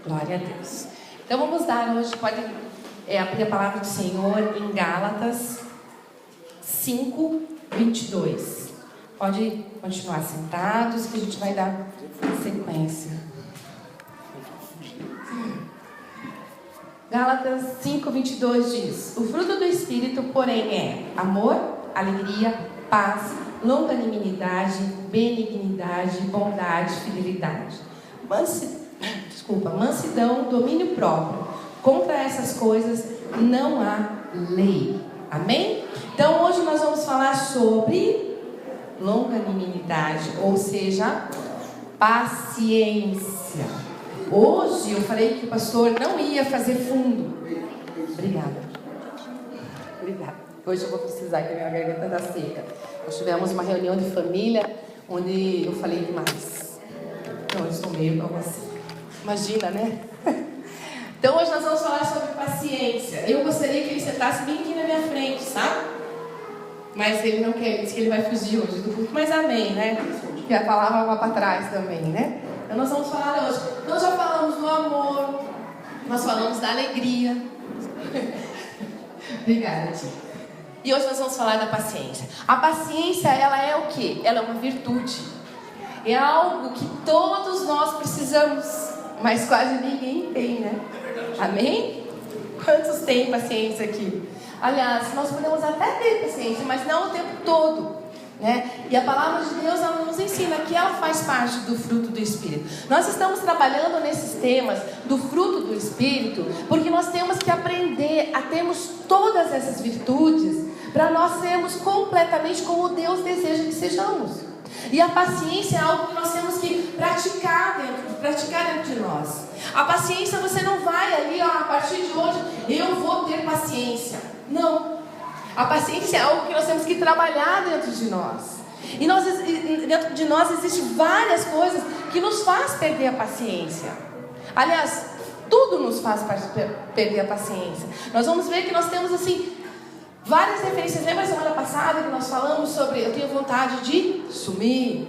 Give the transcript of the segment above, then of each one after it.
Glória a Deus. Então vamos dar hoje, pode abrir a palavra do Senhor em Gálatas 5, 22. Pode continuar sentados que a gente vai dar sequência. Gálatas 5, 22 diz: o fruto do Espírito, porém, é amor, alegria, paz, longanimidade, benignidade, bondade, fidelidade. Mansidão, domínio próprio. Contra essas coisas não há lei. Amém? Então hoje nós vamos falar sobre longanimidade, ou seja, paciência. Hoje eu falei que o pastor não ia fazer fundo. Obrigada. Hoje eu vou precisar, que a minha garganta está seca. Nós tivemos uma reunião de família onde eu falei demais. Então eu estou meio com você. Imagina, né? Então hoje nós vamos falar sobre paciência. Eu gostaria que ele sentasse bem aqui na minha frente, sabe? Mas ele não quer, ele disse que ele vai fugir hoje do culto. Mas amém, né? Que a palavra vai para trás também, né? Então nós vamos falar hoje. Nós já falamos do amor, nós falamos da alegria. Obrigada, tia. E hoje nós vamos falar da paciência. A paciência, ela é o quê? Ela é uma virtude. É algo que todos nós precisamos, mas quase ninguém tem, né? Amém? Quantos têm paciência aqui? Aliás, nós podemos até ter paciência, mas não o tempo todo, né? E a palavra de Deus, ela nos ensina que ela faz parte do fruto do Espírito. Nós estamos trabalhando nesses temas do fruto do Espírito, porque nós temos que aprender a termos todas essas virtudes para nós sermos completamente como Deus deseja que sejamos. E a paciência é algo que nós temos que praticar dentro de nós. A paciência, você não vai ali, a partir de hoje eu vou ter paciência. Não. A paciência é algo que nós temos que trabalhar dentro de nós. E dentro de nós existem várias coisas que nos faz perder a paciência. Aliás, tudo nos faz perder a paciência. Nós vamos ver que nós temos assim várias referências. Lembra a semana passada que nós falamos sobre eu tenho vontade de sumir,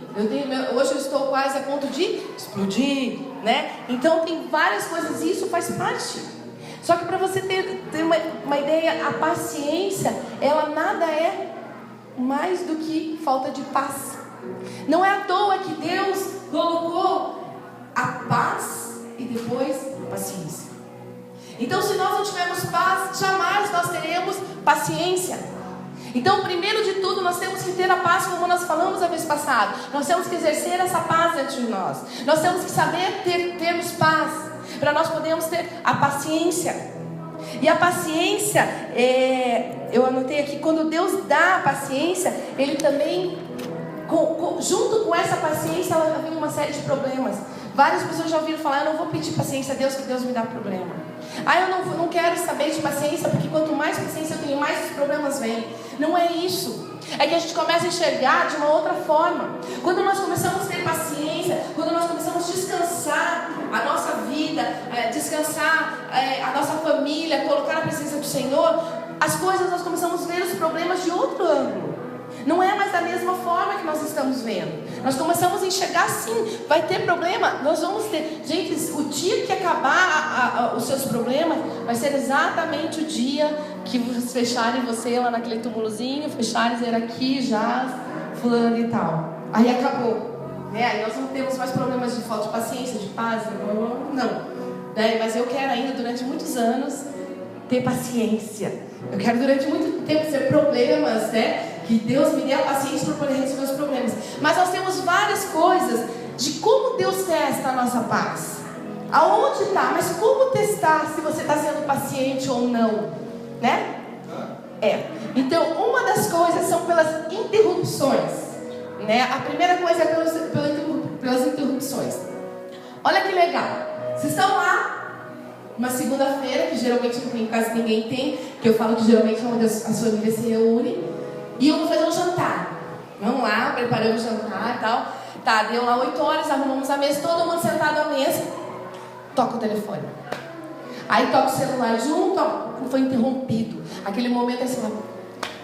hoje eu estou quase a ponto de explodir, né? Então tem várias coisas e isso faz parte. Só que para você ter uma ideia, a paciência, ela nada é mais do que falta de paz. Não é à toa que Deus colocou a paz e depois a paciência. Então, se nós não tivermos paz, jamais nós teremos paciência. Então, primeiro de tudo, nós temos que ter a paz, como nós falamos a vez passada. Nós temos que exercer essa paz dentro de nós. Nós temos que saber termos paz, para nós podermos ter a paciência. E a paciência, eu anotei aqui, quando Deus dá a paciência, Ele também, junto com essa paciência, ela vem uma série de problemas. Várias pessoas já ouviram falar: eu não vou pedir paciência a Deus, que Deus me dá problema. Eu não quero saber de paciência, porque quanto mais paciência eu tenho, mais os problemas vêm. Não é isso. É que a gente começa a enxergar de uma outra forma. Quando nós começamos a ter paciência, quando nós começamos a descansar a nossa vida, descansar a nossa família, colocar na presença do Senhor, as coisas, nós começamos a ver os problemas de outro ângulo. Não é mais da mesma forma que nós estamos vendo. Nós começamos a enxergar assim, vai ter problema, nós vamos ter. Gente, o dia que acabar os seus problemas, vai ser exatamente o dia que fecharem você lá naquele túmulozinho, fecharem e dizer: aqui já fulano e tal. Aí acabou, né? Aí nós não temos mais problemas de falta de paciência, de paz, não. Né? Mas eu quero ainda, durante muitos anos, ter paciência. Eu quero durante muito tempo ter problemas, né? Que Deus me dê a paciência para poder resolver os problemas. Mas nós temos várias coisas de como Deus testa a nossa paz. Aonde está? Mas como testar se você está sendo paciente ou não? Né? Então, uma das coisas são pelas interrupções. Né? A primeira coisa é pelas interrupções. Olha que legal. Vocês estão lá uma segunda-feira, que geralmente não tem, quase ninguém tem, que eu falo que geralmente é onde as famílias se reúnem, e eu vou fazer um jantar. Vamos lá, preparamos o jantar e tal. Tá, deu lá 8 horas, arrumamos a mesa, todo mundo sentado à mesa. Toca o telefone. Aí toca o celular junto, foi interrompido. Aquele momento assim,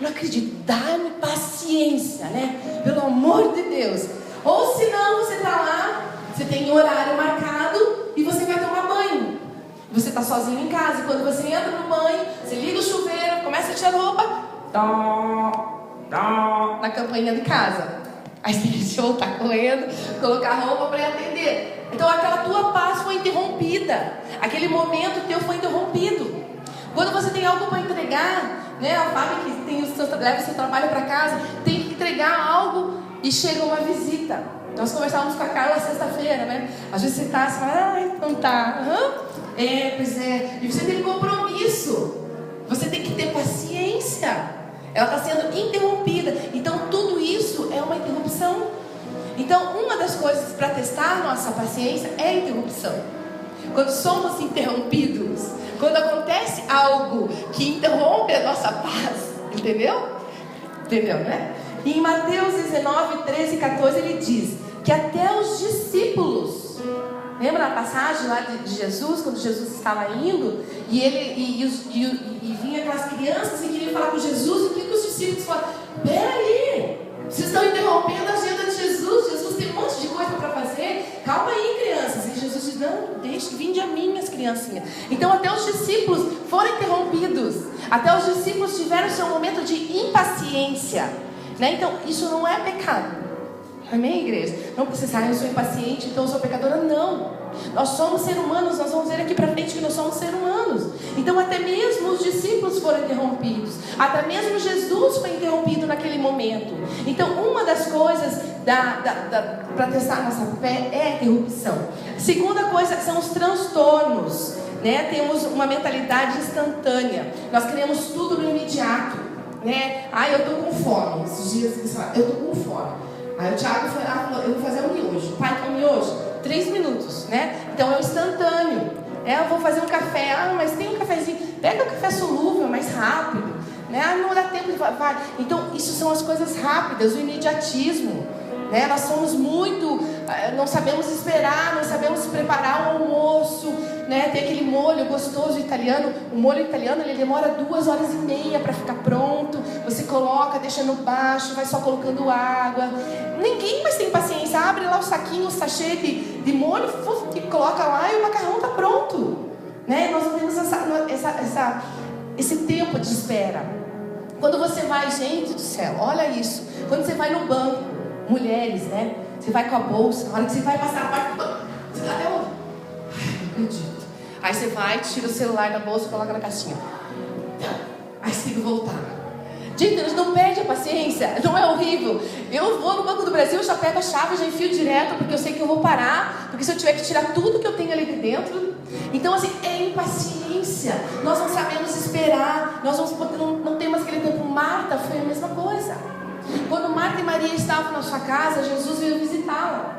não acredito, dá-me paciência, né? Pelo amor de Deus. Ou se não, você tá lá, você tem um horário marcado e você vai tomar banho. sozinho em casa. E quando você entra no banho, você liga o chuveiro, começa a tirar roupa, na campainha de casa. Aí você tem que voltar correndo, colocar a roupa para atender. Então aquela tua paz foi interrompida. Aquele momento teu foi interrompido. Quando você tem algo para entregar, né? A Fábio que tem leva o seu trabalho para casa, tem que entregar algo e chega uma visita. Nós conversávamos com a Carla sexta-feira, né? Às vezes você está, você fala, então tá. Pois é. E você tem compromisso. Você tem que ter paciência. Ela está sendo interrompida. Então tudo isso é uma interrupção. Então uma das coisas para testar nossa paciência é a interrupção. Quando somos interrompidos, quando acontece algo que interrompe a nossa paz, entendeu? Entendeu, né? E em Mateus 19, 13 e 14 ele diz que até os discípulos, lembra a passagem lá de Jesus, quando Jesus estava indo e vinha aquelas crianças e queriam falar com Jesus, e o que os discípulos falaram? Peraí, vocês estão interrompendo a agenda de Jesus, Jesus tem um monte de coisa para fazer, calma aí, crianças. E Jesus diz, não, deixe, vinde a mim, as criancinhas. Então até os discípulos foram interrompidos, até os discípulos tiveram seu momento de impaciência, né? Então isso não é pecado. Amém, igreja? Não precisa, eu sou impaciente, então eu sou pecadora. Não. Nós somos seres humanos, nós vamos ver aqui para frente que nós somos seres humanos. Então até mesmo os discípulos foram interrompidos. Até mesmo Jesus foi interrompido naquele momento. Então uma das coisas para testar nossa fé é a interrupção. Segunda coisa são os transtornos, né? Temos uma mentalidade instantânea. Nós queremos tudo no imediato, né? Eu estou com fome. Esses dias você fala, eu estou com fome. Aí o Thiago falou, eu vou fazer um miojo. Pai, quer um miojo? 3 minutos, né? Então é o instantâneo. Eu vou fazer um café. Mas tem um cafezinho. Pega o café solúvel, mais rápido, né? Não dá tempo de... Vai. Então isso são as coisas rápidas, o imediatismo, né? Nós somos muito... não sabemos esperar, não sabemos preparar um almoço, né? Tem aquele molho gostoso italiano. O molho italiano, ele demora 2h30 para ficar pronto. Você coloca, deixa no baixo, vai só colocando água. Ninguém mais tem paciência. Abre lá o saquinho, o sachê de molho, e coloca lá e o macarrão está pronto, né? Nós não temos esse tempo de espera. Quando você vai, gente do céu, olha isso. Quando você vai no banco, mulheres, né? Você vai com a bolsa, na hora que você vai passar a parte do banco, você está até onde? Não acredito. Aí você vai, tira o celular da bolsa e coloca na caixinha. Aí você tem que voltar. Gente, eles não perdem a paciência. Não é horrível? Eu vou no Banco do Brasil, já pego a chave, já enfio direto, porque eu sei que eu vou parar. Porque se eu tiver que tirar tudo que eu tenho ali de dentro. Então, assim, é impaciência. Nós não sabemos esperar. Nós não temos aquele tempo. Marta foi a mesma coisa. Quando Marta e Maria estavam na sua casa, Jesus veio visitá-la.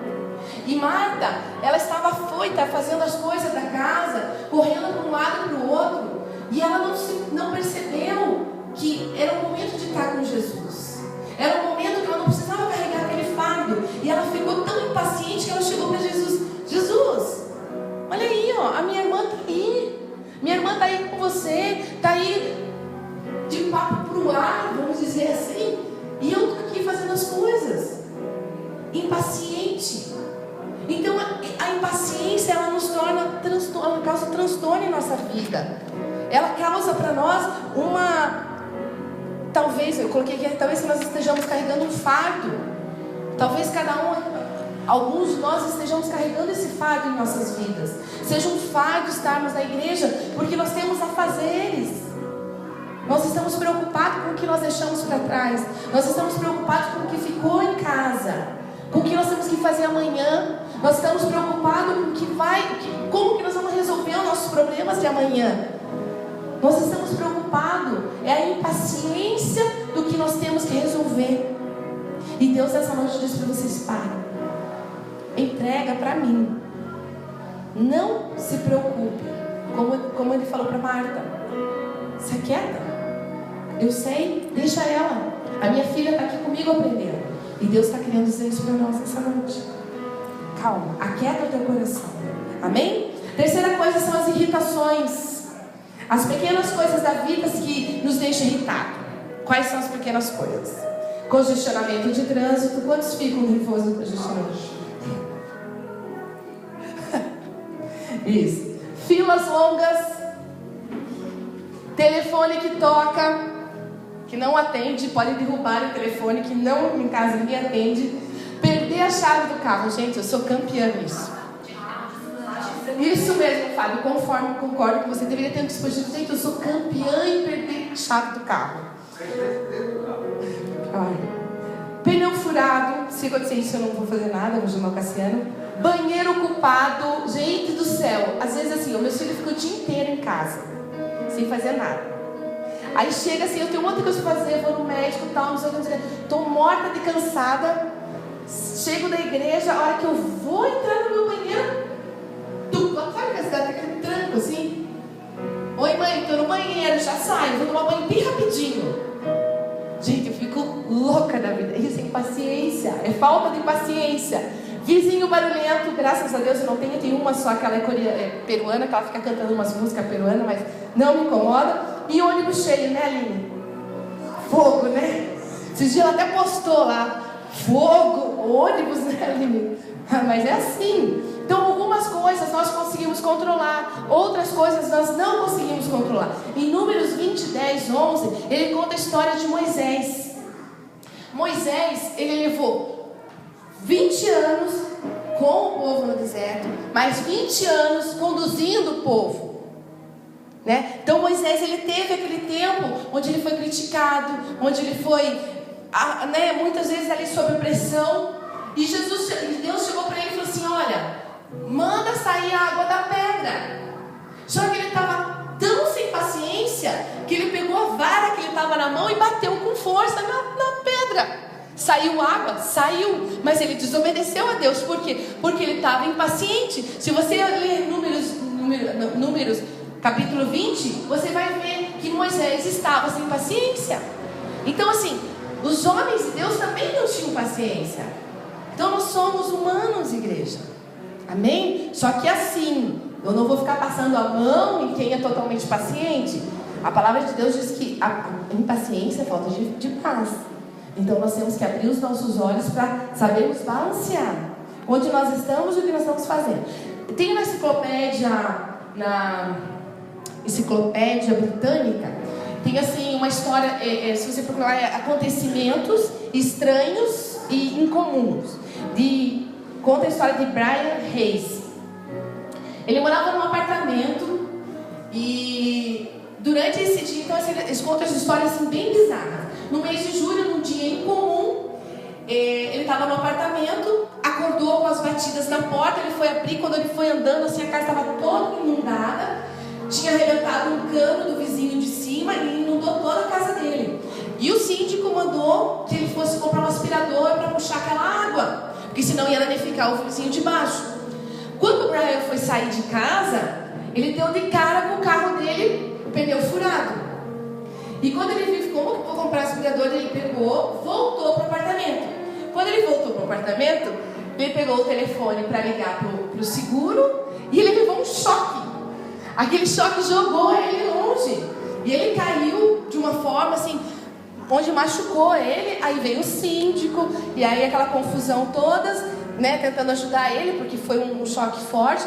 E Marta, ela estava afoita, fazendo as coisas da casa, correndo para um lado e para o outro. E ela não percebeu que era o momento de estar com Jesus. Era o momento que ela não precisava carregar aquele fardo. E ela ficou tão impaciente que ela chegou para Jesus. Jesus, olha aí, ó, a minha irmã está aí. Minha irmã está aí com você. Está aí de papo para o ar, vamos dizer assim. E eu estou aqui fazendo as coisas. Impaciente. Então a impaciência, ela nos torna transtorno, ela causa transtorno em nossa vida. Ela causa para nós talvez, eu coloquei aqui, talvez que nós estejamos carregando um fardo. Talvez alguns de nós estejamos carregando esse fardo em nossas vidas. Seja um fardo estarmos na igreja, porque nós temos afazeres. Nós estamos preocupados com o que nós deixamos para trás. Nós estamos preocupados com o que ficou em casa, com o que nós temos que fazer amanhã. Nós estamos preocupados com o que como que nós vamos resolver os nossos problemas de amanhã. Nós estamos preocupados. É a impaciência do que nós temos que resolver. E Deus essa noite diz para vocês: Pai, entrega para mim. Não se preocupe. Como ele falou para Marta: se aquieta. Eu sei, deixa ela. A minha filha está aqui comigo aprendendo. E Deus está querendo dizer isso para nós essa noite. Calma, aquieta o teu coração. Amém? Terceira coisa são as irritações. As pequenas coisas da vida que nos deixam irritados. Quais são as pequenas coisas? Congestionamento de trânsito. Quantos ficam nervosos no congestionamento? Isso. filas longas, telefone que toca, que não atende, pode derrubar o telefone, que não, em casa ninguém atende, perder a chave do carro. Gente, eu sou campeã nisso. Isso mesmo, Fábio, concordo com você, deveria ter um dispositivo. Gente, eu sou campeã em perder a chave do carro. Pneu furado, se acontecer isso eu não vou fazer nada, vou chamar o Cassiano. Banheiro ocupado, gente do céu, às vezes assim, o meu filho fica o dia inteiro em casa, sem fazer nada. Aí chega assim, eu tenho outra coisa pra fazer, vou no médico e tal, não sei o que, tô morta de cansada. Chego da igreja, a hora que eu vou entrar no meu banheiro, sabe que a cidade tem aquele tranco assim? Oi mãe, tô no banheiro, já saio, vou tomar banho bem rapidinho. Gente, eu fico louca da vida. Isso é impaciência, é falta de paciência. Vizinho barulhento, graças a Deus eu não tenho. Eu tenho uma só, que ela é peruana, que ela fica cantando umas músicas peruanas, mas não me incomoda. E ônibus cheio, né, Aline? Fogo, né? Esses dias ela até postou lá, fogo, ônibus, né, Aline? Mas é assim. Então algumas coisas nós conseguimos controlar, outras coisas nós não conseguimos controlar. Em Números 20, 10, 11, ele conta a história de Moisés. Moisés, ele levou 20 anos com o povo no deserto, mais 20 anos conduzindo o povo, né? Então Moisés, ele teve aquele tempo onde ele foi criticado, onde ele foi, muitas vezes ali sob pressão. E Deus chegou para ele e falou assim: olha, manda sair a água da pedra. Só que ele estava tão sem paciência que ele pegou a vara que ele estava na mão e bateu com força na pedra. Saiu água? Saiu. Mas ele desobedeceu a Deus. Por quê? Porque ele estava impaciente. Se você ler Números capítulo 20, você vai ver que Moisés estava sem paciência. Então assim, os homens de Deus também não tinham paciência. Então nós somos humanos, igreja. Amém? Só que assim, eu não vou ficar passando a mão em quem é totalmente paciente. A palavra de Deus diz que a impaciência é falta de paz. Então nós temos que abrir os nossos olhos para sabermos balancear onde nós estamos e o que nós estamos fazendo. Tem na enciclopédia britânica, tem assim uma história, se você procurar, acontecimentos estranhos e incomuns. Conta a história de Brian Hayes. Ele morava num apartamento e durante esse dia, então eles contam essa história assim, bem bizarra. No mês de julho, num dia incomum, ele estava no apartamento, acordou com as batidas na porta, ele foi abrir, quando ele foi andando, assim, a casa estava toda inundada, tinha arrebentado um cano do vizinho de cima e inundou toda a casa dele. E o síndico mandou que ele fosse comprar um aspirador para puxar aquela água, porque senão ia danificar o vizinho de baixo. Quando o Brian foi sair de casa, ele deu de cara com o carro dele, o pneu furado. E quando ele viu, como que vou comprar aspirador, ele pegou, voltou para o apartamento. Quando ele voltou para o apartamento, ele pegou o telefone para ligar para o seguro e ele levou um choque. Aquele choque jogou ele longe. E ele caiu de uma forma assim, onde machucou ele. Aí veio o síndico, e aí aquela confusão todas, né, tentando ajudar ele, porque foi um choque forte.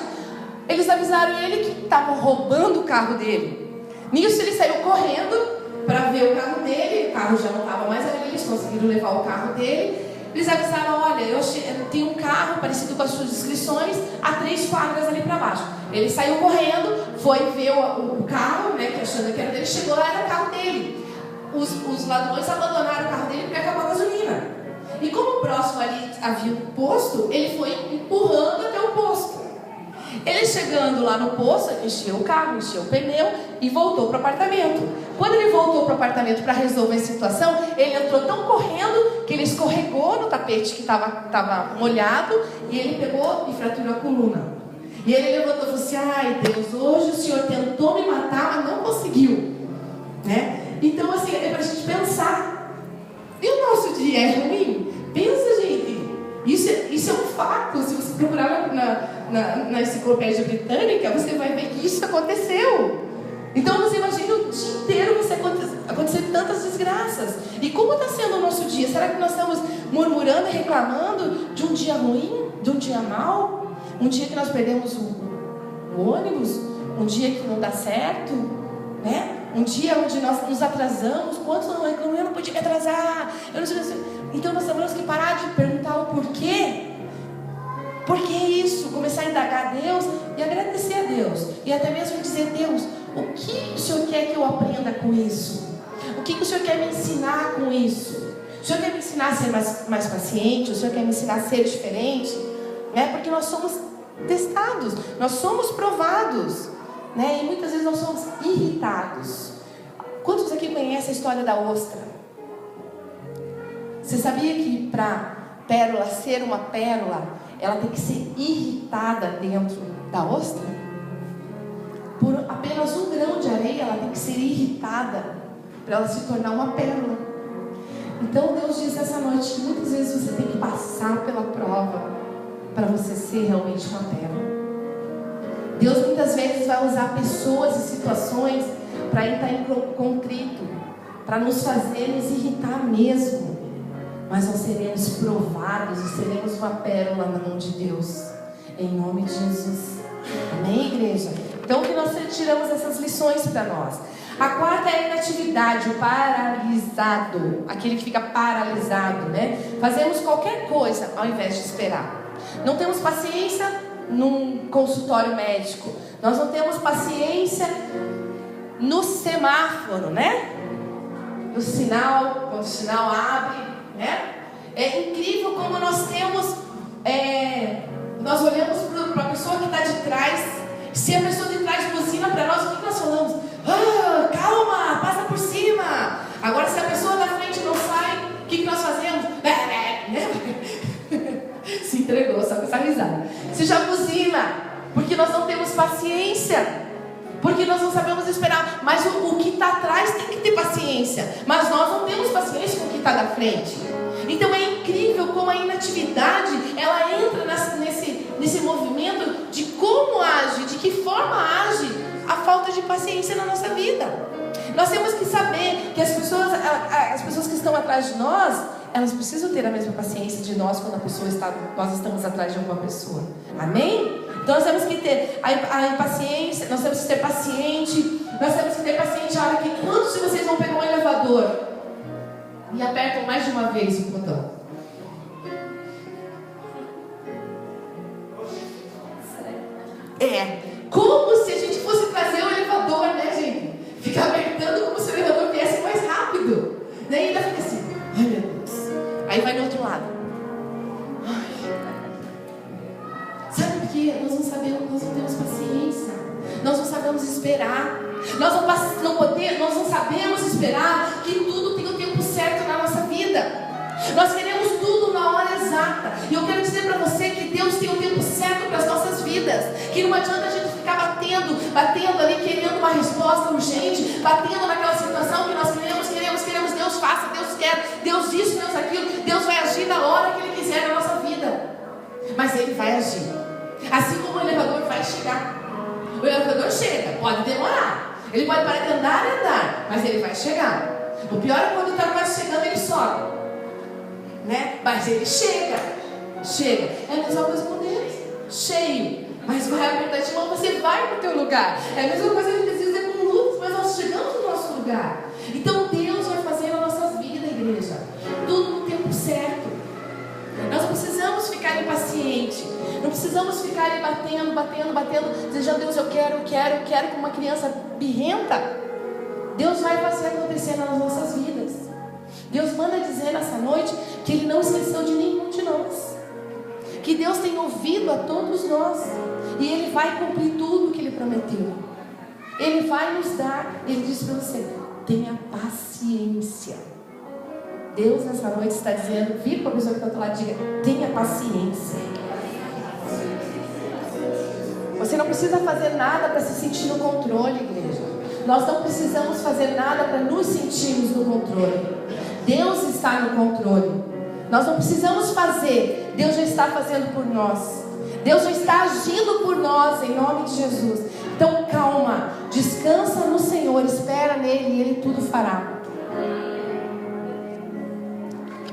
Eles avisaram ele que estavam roubando o carro dele. Nisso ele saiu correndo para ver o carro dele. O carro já não estava mais ali, eles conseguiram levar o carro dele. Eles avisaram: olha, eu tenho um carro parecido com as suas descrições a 3 quadras ali para baixo. Ele saiu correndo, foi ver o carro, né, que achando que era dele, chegou lá, era o carro dele. Os ladrões abandonaram o carro dele porque acabou a gasolina. E como próximo ali havia um posto, ele foi empurrando até o posto. Ele chegando lá no posto, encheu o carro, encheu o pneu e voltou para o apartamento. Quando ele voltou para o apartamento para resolver a situação, ele entrou tão correndo que ele escorregou no tapete que estava molhado e ele pegou e fraturou a coluna. E ele levantou e falou assim: ai Deus, hoje o Senhor tentou me matar, mas não conseguiu, né? Então assim, é para a gente pensar. E o nosso dia é ruim? Pensa, gente. Isso é um fato. Se você procurar na enciclopédia britânica, você vai ver que isso aconteceu. Então você imagina o dia inteiro você acontecer tantas desgraças. E como está sendo o nosso dia? Será que nós estamos murmurando e reclamando de um dia ruim? De um dia mau? Um dia que nós perdemos o ônibus? um dia que não dá certo, né? Um dia onde nós nos atrasamos. Quantos não reclamam? Eu não podia me atrasar. Eu não sei. Então nós temos que parar de perguntar o porquê. Por que isso? Começar a indagar a Deus e agradecer a Deus. E até mesmo dizer: Deus, o que o Senhor quer que eu aprenda com isso? O que o Senhor quer me ensinar com isso? O Senhor quer me ensinar a ser mais paciente? O Senhor quer me ensinar a ser diferente? Né? Porque nós somos testados, nós somos provados, né? E muitas vezes nós somos irritados. Quantos aqui conhecem a história da ostra? Você sabia que para pérola ser uma pérola, ela tem que ser irritada dentro da ostra? Por apenas um grão de areia, ela tem que ser irritada para ela se tornar uma pérola. Então Deus diz essa noite que muitas vezes você tem que passar pela prova para você ser realmente uma pérola. Deus muitas vezes vai usar pessoas e situações para entrar em contrito, para nos fazer nos irritar mesmo. Mas nós seremos provados e seremos uma pérola na mão de Deus, em nome de Jesus. Amém, igreja? Então que nós tiramos essas lições para nós. A quarta é a inatividade, o paralisado, aquele que fica paralisado, né? Fazemos qualquer coisa ao invés de esperar. Não temos paciência num consultório médico. Nós não temos paciência no semáforo, né? No sinal, quando o sinal abre, né? É incrível como nós temos, nós olhamos para a pessoa que está de trás. Se a pessoa de trás buzina para nós, o que nós falamos? Ah, calma, passa por cima. Agora, se a pessoa da frente não sai, o que nós fazemos? Se entregou, só com essa risada. Se já buzina, porque nós não temos paciência, porque nós não sabemos esperar. Mas o que está atrás tem que ter paciência, mas nós não temos paciência com o que está da frente. Então é incrível como a inatividade, ela entra nesse movimento de como age, de que forma age a falta de paciência na nossa vida. Nós temos que saber que as pessoas que estão atrás de nós, elas precisam ter a mesma paciência de nós quando nós estamos atrás de alguma pessoa. Amém? Então nós temos que ter a impaciência, nós temos que ser paciente, nós temos que ter paciente. A hora que quantos de vocês vão pegar um elevador e apertam mais de uma vez o botão? Como se a gente fosse trazer o elevador, né, gente? Fica apertando como se o elevador viesse mais rápido. Daí ainda fica assim, ai meu Deus. Aí vai do outro lado. Sabe por quê? Nós não temos paciência. Nós não sabemos esperar. Nós não sabemos esperar que tudo tem o tempo certo na nossa vida. Nós queremos tudo na hora exata. E eu quero dizer para você que Deus tem o tempo certo para as nossas vidas. Que não adianta a gente ficar batendo ali, querendo uma resposta urgente, batendo naquela situação que nós queremos. Deus faça, Deus quer, Deus isso, Deus aquilo. Deus vai agir na hora que Ele quiser na nossa vida. Mas Ele vai agir. Assim como o elevador vai chegar. O elevador chega, pode demorar. Ele pode parar de andar, mas ele vai chegar. O pior é quando está quase chegando, ele sobe, né? Mas ele chega. É a mesma coisa com Deus. Cheio, mas vai apertar de mão, você vai para o teu lugar. É a mesma coisa que a gente precisa dizer com lutas, mas nós chegamos no nosso lugar. Então Deus vai fazer nas nossas vidas, igreja, tudo no tempo certo. Nós não precisamos ficar impacientes. Não precisamos ficar ali batendo, dizendo: Deus, eu quero, como uma criança birrenta. Deus vai fazer acontecer nas nossas vidas. Deus manda dizer nessa noite que Ele não esqueceu de nenhum de nós. Que Deus tem ouvido a todos nós. E Ele vai cumprir tudo o que Ele prometeu. Ele vai nos dar. Ele diz para você: tenha paciência. Deus nessa noite está dizendo, vira para a pessoa que está do lado e diga: tenha paciência. Você não precisa fazer nada para se sentir no controle, igreja. Nós não precisamos fazer nada para nos sentirmos no controle. Deus está no controle. Nós não precisamos fazer. Deus já está fazendo por nós. Deus já está agindo por nós, em nome de Jesus. Então calma, descansa no Senhor, espera nele e Ele tudo fará.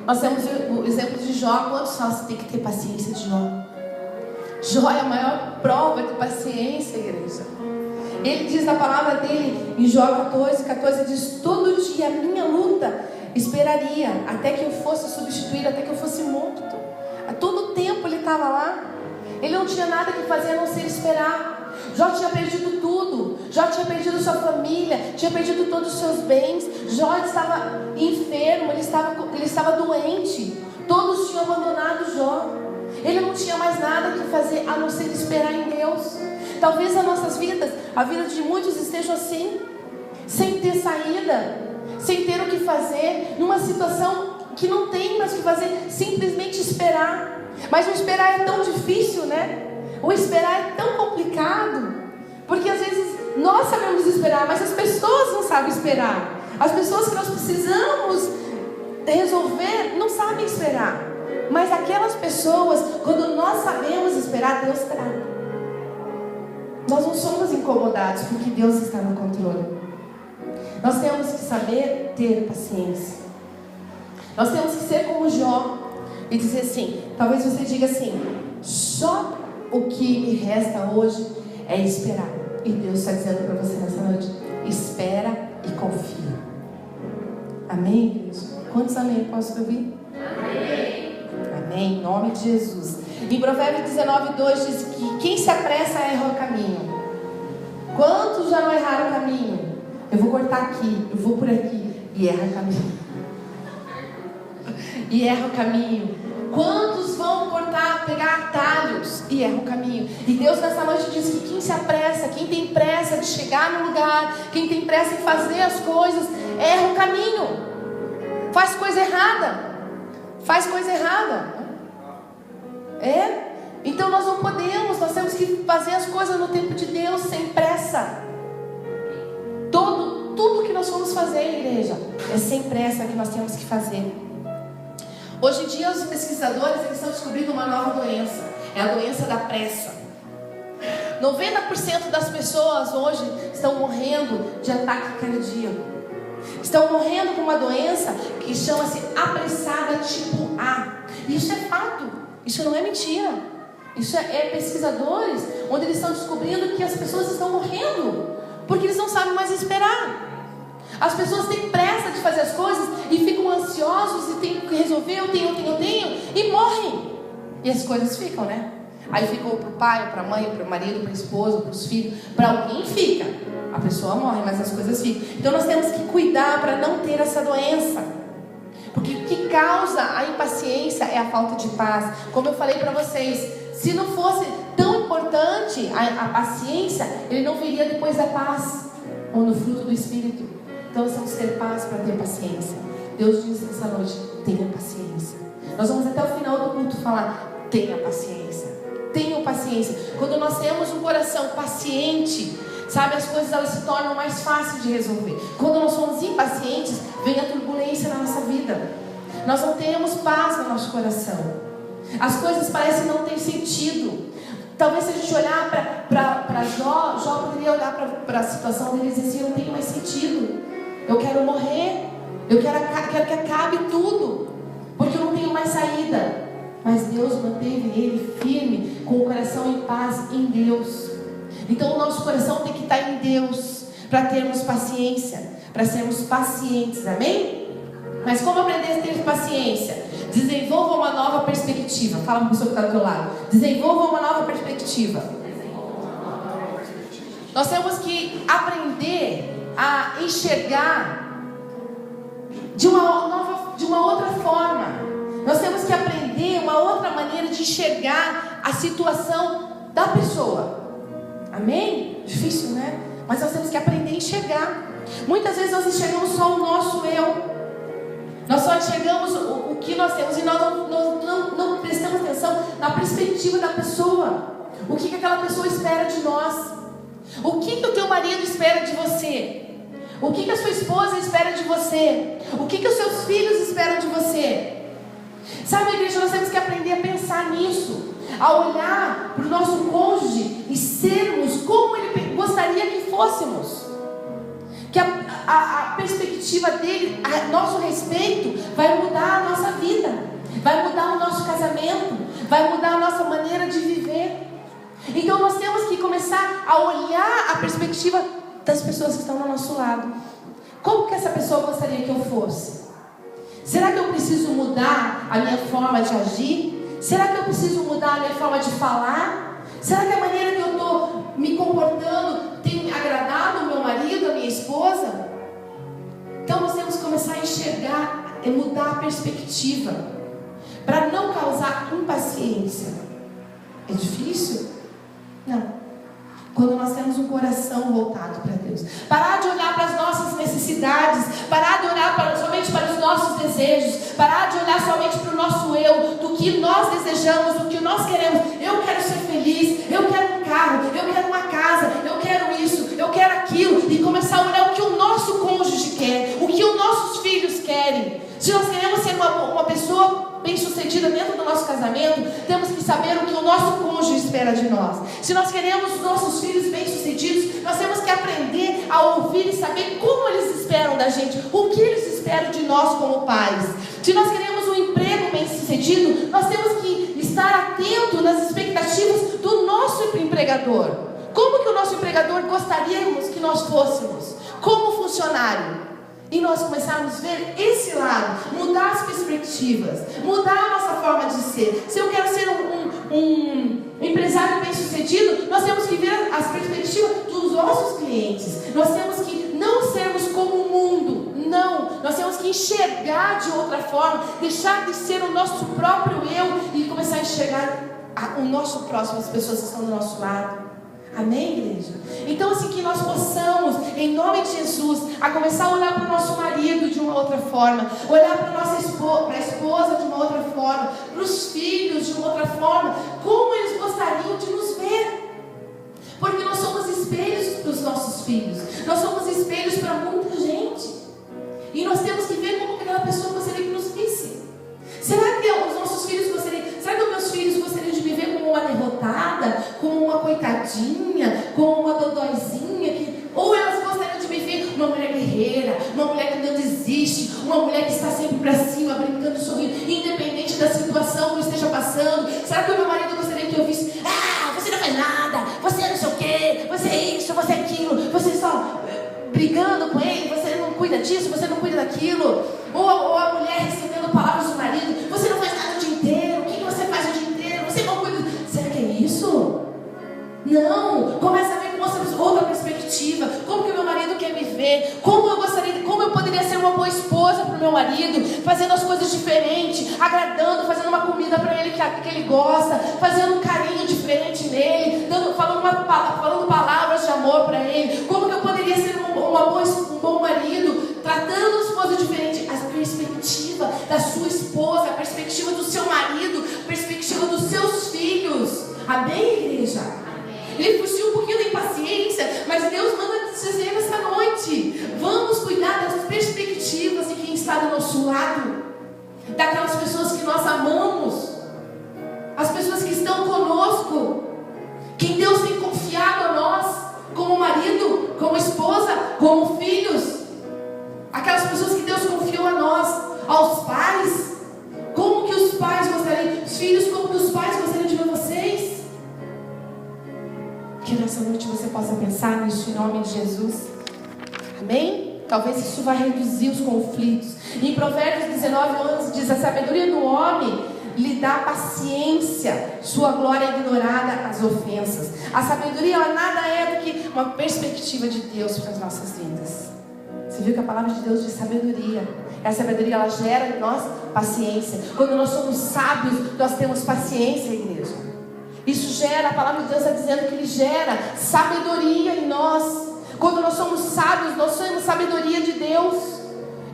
Nós temos o exemplo de Jó. Quantos nós tem que ter paciência de Jó? Jó é a maior prova de paciência, igreja. Ele diz na palavra dele, em Jó 14, diz: todo dia a minha luta esperaria até que eu fosse substituído, até que eu fosse morto. A todo tempo ele estava lá. Ele não tinha nada que fazer a não ser esperar. Jó tinha perdido tudo. Jó tinha perdido sua família, tinha perdido todos os seus bens. Jó estava enfermo, ele estava doente. Todos tinham abandonado Jó. Ele não tinha mais nada que fazer a não ser esperar em Deus. Talvez as nossas vidas, a vida de muitos estejam assim, sem ter saída, sem ter o que fazer, numa situação que não tem mais o que fazer, simplesmente esperar. Mas o esperar é tão difícil, né? O esperar é tão complicado, porque às vezes nós sabemos esperar, mas as pessoas não sabem esperar. As pessoas que nós precisamos resolver não sabem esperar. Mas aquelas pessoas, quando nós sabemos esperar, Deus trata. Nós não somos incomodados, porque Deus está no controle. Nós temos que saber ter paciência. Nós temos que ser como Jó e dizer assim, talvez você diga assim: só o que me resta hoje é esperar. E Deus está dizendo para você nessa noite: espera e confia. Amém, Deus? Quantos amém? Posso ouvir? Amém. Amém, em nome de Jesus. Em Provérbios 19:2 diz que quem se apressa erra o caminho. Quantos já não erraram o caminho? Eu vou cortar aqui, eu vou por aqui, e erra o caminho. E erra o caminho. Quantos vão cortar, pegar atalhos e erram o caminho? E Deus nessa noite diz que quem se apressa, quem tem pressa de chegar no lugar, quem tem pressa em fazer as coisas, erra o caminho. Faz coisa errada. Faz coisa errada. Então nós não podemos, nós temos que fazer as coisas no tempo de Deus, sem pressa. Tudo que nós vamos fazer, igreja, é sem pressa que nós temos que fazer. Hoje em dia os pesquisadores eles estão descobrindo uma nova doença. É a doença da pressa. 90% das pessoas hoje estão morrendo de ataque cardíaco. Estão morrendo com uma doença que chama-se apressada tipo A. E isso é fato. Isso não é mentira. Isso é pesquisadores onde eles estão descobrindo que as pessoas estão morrendo porque eles não sabem mais esperar. As pessoas têm pressa de fazer as coisas e ficam ansiosos e tem que resolver, eu tenho, e morrem. E as coisas ficam, né? Aí ficou para o pai, para a mãe, para o marido, para a esposa, para os filhos. Para alguém fica. A pessoa morre, mas as coisas ficam. Então nós temos que cuidar para não ter essa doença. Porque o que causa a impaciência é a falta de paz. Como eu falei para vocês, se não fosse tão importante a paciência, ele não viria depois da paz, ou no fruto do Espírito. Então nós temos que ter paz para ter paciência. Deus diz nessa noite: tenha paciência. Nós vamos até o final do culto falar: tenha paciência. Tenha paciência. Quando nós temos um coração paciente, sabe, as coisas elas se tornam mais fáceis de resolver. Quando nós somos impacientes, vem a turbulência na nossa vida. Nós não temos paz no nosso coração. As coisas parecem não ter sentido. Talvez se a gente olhar para Jó poderia olhar para a situação dele e dizer assim: eu não tenho mais sentido. Eu quero morrer. Eu quero que acabe tudo, porque eu não tenho mais saída. Mas Deus manteve ele firme, com o coração em paz em Deus. Então o nosso coração tem que estar em Deus, para termos paciência, para sermos pacientes, amém? Mas como aprender a ter paciência? Desenvolva uma nova perspectiva. Fala para a pessoa que está do teu lado: desenvolva uma nova perspectiva. Nós temos que aprender a enxergar de uma outra forma. Nós temos que aprender uma outra maneira de enxergar a situação da pessoa. Amém? Difícil, né? Mas nós temos que aprender a enxergar. Muitas vezes nós enxergamos só o nosso eu. Nós só enxergamos o que nós temos e nós não prestamos atenção na perspectiva da pessoa. O que aquela pessoa espera de nós? O que o teu marido espera de você? O que a sua esposa espera de você? O que os seus filhos esperam de você? Sabe, igreja, nós temos que aprender a pensar nisso, a olhar para o nosso cônjuge e sermos como ele gostaria que fôssemos. Que a perspectiva dele, a nosso respeito, vai mudar a nossa vida, vai mudar o nosso casamento, vai mudar a nossa maneira de viver. Então nós temos que começar a olhar a perspectiva das pessoas que estão do nosso lado. Como que essa pessoa gostaria que eu fosse? Será que eu preciso mudar a minha forma de agir? Será que eu preciso mudar a minha forma de falar? Será que a maneira que eu estou me comportando tem agradado o meu marido, a minha esposa? Então nós temos que começar a enxergar e mudar a perspectiva, para não causar impaciência. É difícil? Não. Quando nós temos um coração voltado para Deus. Parar de olhar para as nossas necessidades. Parar de olhar somente para os nossos desejos. Parar de olhar somente para o nosso eu. Do que nós desejamos, do que nós queremos. Eu quero ser feliz. Eu quero um carro. Eu quero uma casa. Eu quero isso. Eu quero aquilo. E começar a olhar o que o nosso cônjuge quer. O que os nossos filhos querem. Se nós queremos ser uma pessoa bem-sucedida dentro do nosso casamento, temos que saber o que o nosso cônjuge espera de nós. Se nós queremos os nossos filhos bem-sucedidos, nós temos que aprender a ouvir e saber como eles esperam da gente, o que eles esperam de nós como pais. Se nós queremos um emprego bem-sucedido, nós temos que estar atento nas expectativas do nosso empregador. Como que o nosso empregador gostaríamos que nós fôssemos? Como funcionário? E nós começarmos a ver esse lado, mudar as perspectivas, mudar a nossa forma de ser. Se eu quero ser um empresário bem-sucedido, nós temos que ver as perspectivas dos nossos clientes. Nós temos que não sermos como o mundo, não. Nós temos que enxergar de outra forma, deixar de ser o nosso próprio eu e começar a enxergar o nosso próximo, as pessoas que estão do nosso lado. Amém, igreja? Então assim que nós possamos, em nome de Jesus, a começar a olhar para o nosso marido de uma outra forma, olhar para a esposa de uma outra forma, para os filhos de uma outra forma, como eles gostariam de nos ver. Porque nós somos espelhos para os nossos filhos, nós somos espelhos para muita gente, e nós temos que ver como aquela pessoa gostaria que nos visse. Será que os nossos filhos gostariam? Será que os meus filhos gostariam de me ver como uma derrotada, como uma coitadinha, como uma dodóizinha? Ou elas gostariam de me ver uma mulher guerreira, uma mulher que não desiste, uma mulher que está sempre para cima, brincando, sorrindo, independente da situação que eu esteja passando? Será que o meu marido gostaria que eu visse? Você não faz nada, você não sei o quê, você é isso, você é aquilo, você só brigando com ele, você não cuida disso, você não cuida daquilo. Ou a mulher recebendo palavras do marido: você não faz nada o dia inteiro, o que você faz o dia inteiro, você não cuida. Será que é isso? Não. Começa a ver com outra perspectiva. Como que o meu marido quer me ver? Como eu poderia ser uma boa esposa para o meu marido, fazendo as coisas diferentes, agradando, fazendo uma comida para ele que ele gosta, fazendo um carinho diferente nele, falando palavras de amor para ele. Como que eu poderia ser um bom marido, tratando a esposa diferente? A perspectiva da sua esposa, a perspectiva do seu marido, a perspectiva dos seus filhos. Amém, igreja? Ele fugiu um pouquinho da impaciência, mas Deus manda dizer nessa noite: vamos cuidar das perspectivas de quem está do nosso lado, daquelas pessoas que nós amamos, as pessoas que estão conosco, quem Deus tem confiado a nós, como marido, como esposa, como filhos, aquelas pessoas que Deus confiou a nós, aos pais. Como que os pais gostariam, os filhos, como que os pais gostariam de ver vocês? Que nessa noite você possa pensar nisso em nome de Jesus. Amém? Talvez isso vai reduzir os conflitos. Em Provérbios 19:11 diz: a sabedoria do homem lhe dá paciência, sua glória é ignorada as ofensas. A sabedoria, ela nada é do que uma perspectiva de Deus para as nossas vidas. Você viu que a palavra de Deus diz sabedoria. A sabedoria, ela gera em nós paciência. Quando nós somos sábios, nós temos paciência, igreja. Isso gera, a palavra de Deus está dizendo que Ele gera sabedoria em nós. Quando nós somos sábios, nós somos sabedoria de Deus.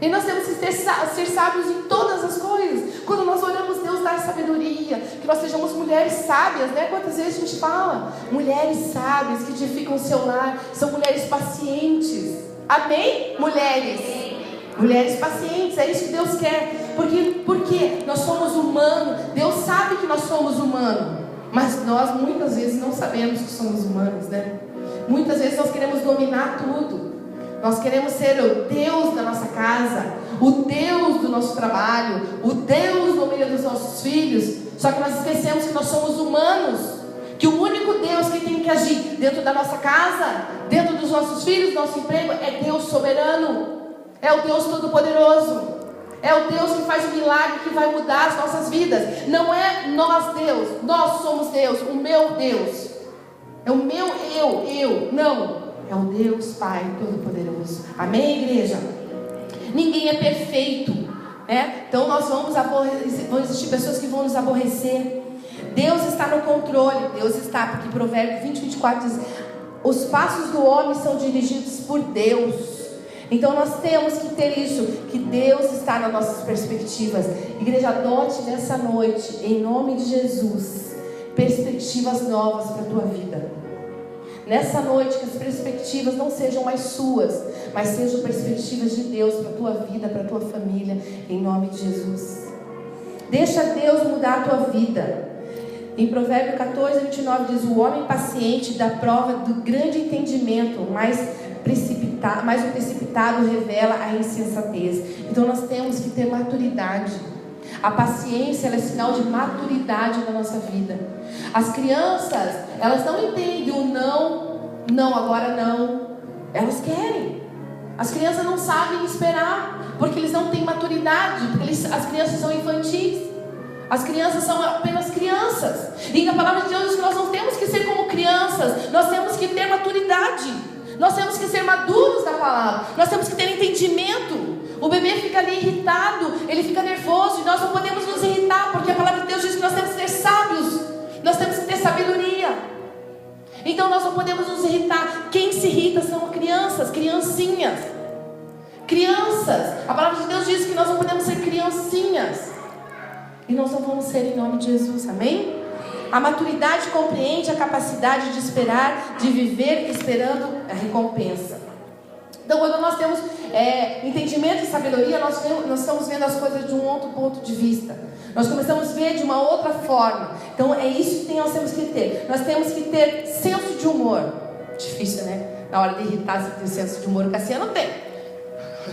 E nós temos que ser sábios em todas as coisas. Quando nós oramos, Deus dá sabedoria. Que nós sejamos mulheres sábias, né? Quantas vezes a gente fala? Mulheres sábias que edificam o seu lar. São mulheres pacientes. Amém? Mulheres. Mulheres pacientes, é isso que Deus quer. Porque nós somos humanos. Deus sabe que nós somos humanos. Mas nós muitas vezes não sabemos que somos humanos, né? Muitas vezes nós queremos dominar tudo. Nós queremos ser o Deus da nossa casa, o Deus do nosso trabalho, o Deus no meio dos nossos filhos. Só que nós esquecemos que nós somos humanos, Que o único Deus que tem que agir dentro da nossa casa, dentro dos nossos filhos, nosso emprego, é Deus soberano. É o Deus todo-poderoso. É o Deus que faz o milagre, que vai mudar as nossas vidas. Não é nós Deus, nós somos Deus, o meu Deus. É o meu eu, não. É o Deus Pai Todo-Poderoso. Amém, igreja? Ninguém é perfeito, né? Então vão existir pessoas que vão nos aborrecer. Deus está no controle. Deus está, porque Provérbios 20:24 diz: os passos do homem são dirigidos por Deus. Então nós temos que ter isso, que Deus está nas nossas perspectivas. Igreja, adote nessa noite, em nome de Jesus, perspectivas novas para a tua vida. Nessa noite, que as perspectivas não sejam mais suas, mas sejam perspectivas de Deus para a tua vida, para a tua família, em nome de Jesus. Deixa Deus mudar a tua vida. Em Provérbios 14:29 diz: o homem paciente dá prova do grande entendimento, mas o precipitado revela a insensatez. Então nós temos que ter maturidade. A paciência, ela é sinal de maturidade na nossa vida. As crianças, elas não entendem o não, agora não. Elas querem. As crianças não sabem esperar, porque eles não têm maturidade, porque as crianças são infantis. As crianças são apenas crianças. E na palavra de Deus diz que nós não temos que ser como crianças, nós temos que ter maturidade. Nós temos que ser maduros da palavra. Nós temos que ter entendimento. O bebê fica ali irritado, ele fica nervoso, e nós não podemos nos irritar, porque a palavra de Deus diz que nós temos que ser sábios, nós temos que ter sabedoria. Então nós não podemos nos irritar. Quem se irrita são crianças, criancinhas. Crianças. A palavra de Deus diz que nós não podemos ser criancinhas. E nós não vamos ser, em nome de Jesus, amém? A maturidade compreende a capacidade de esperar, de viver esperando a recompensa. Então, quando nós temos entendimento e sabedoria, nós estamos vendo as coisas de um outro ponto de vista. Nós começamos a ver de uma outra forma. Então, é isso que nós temos que ter. Nós temos que ter senso de humor. Difícil, né? Na hora de irritar, você tem senso de humor. O Cassiano tem.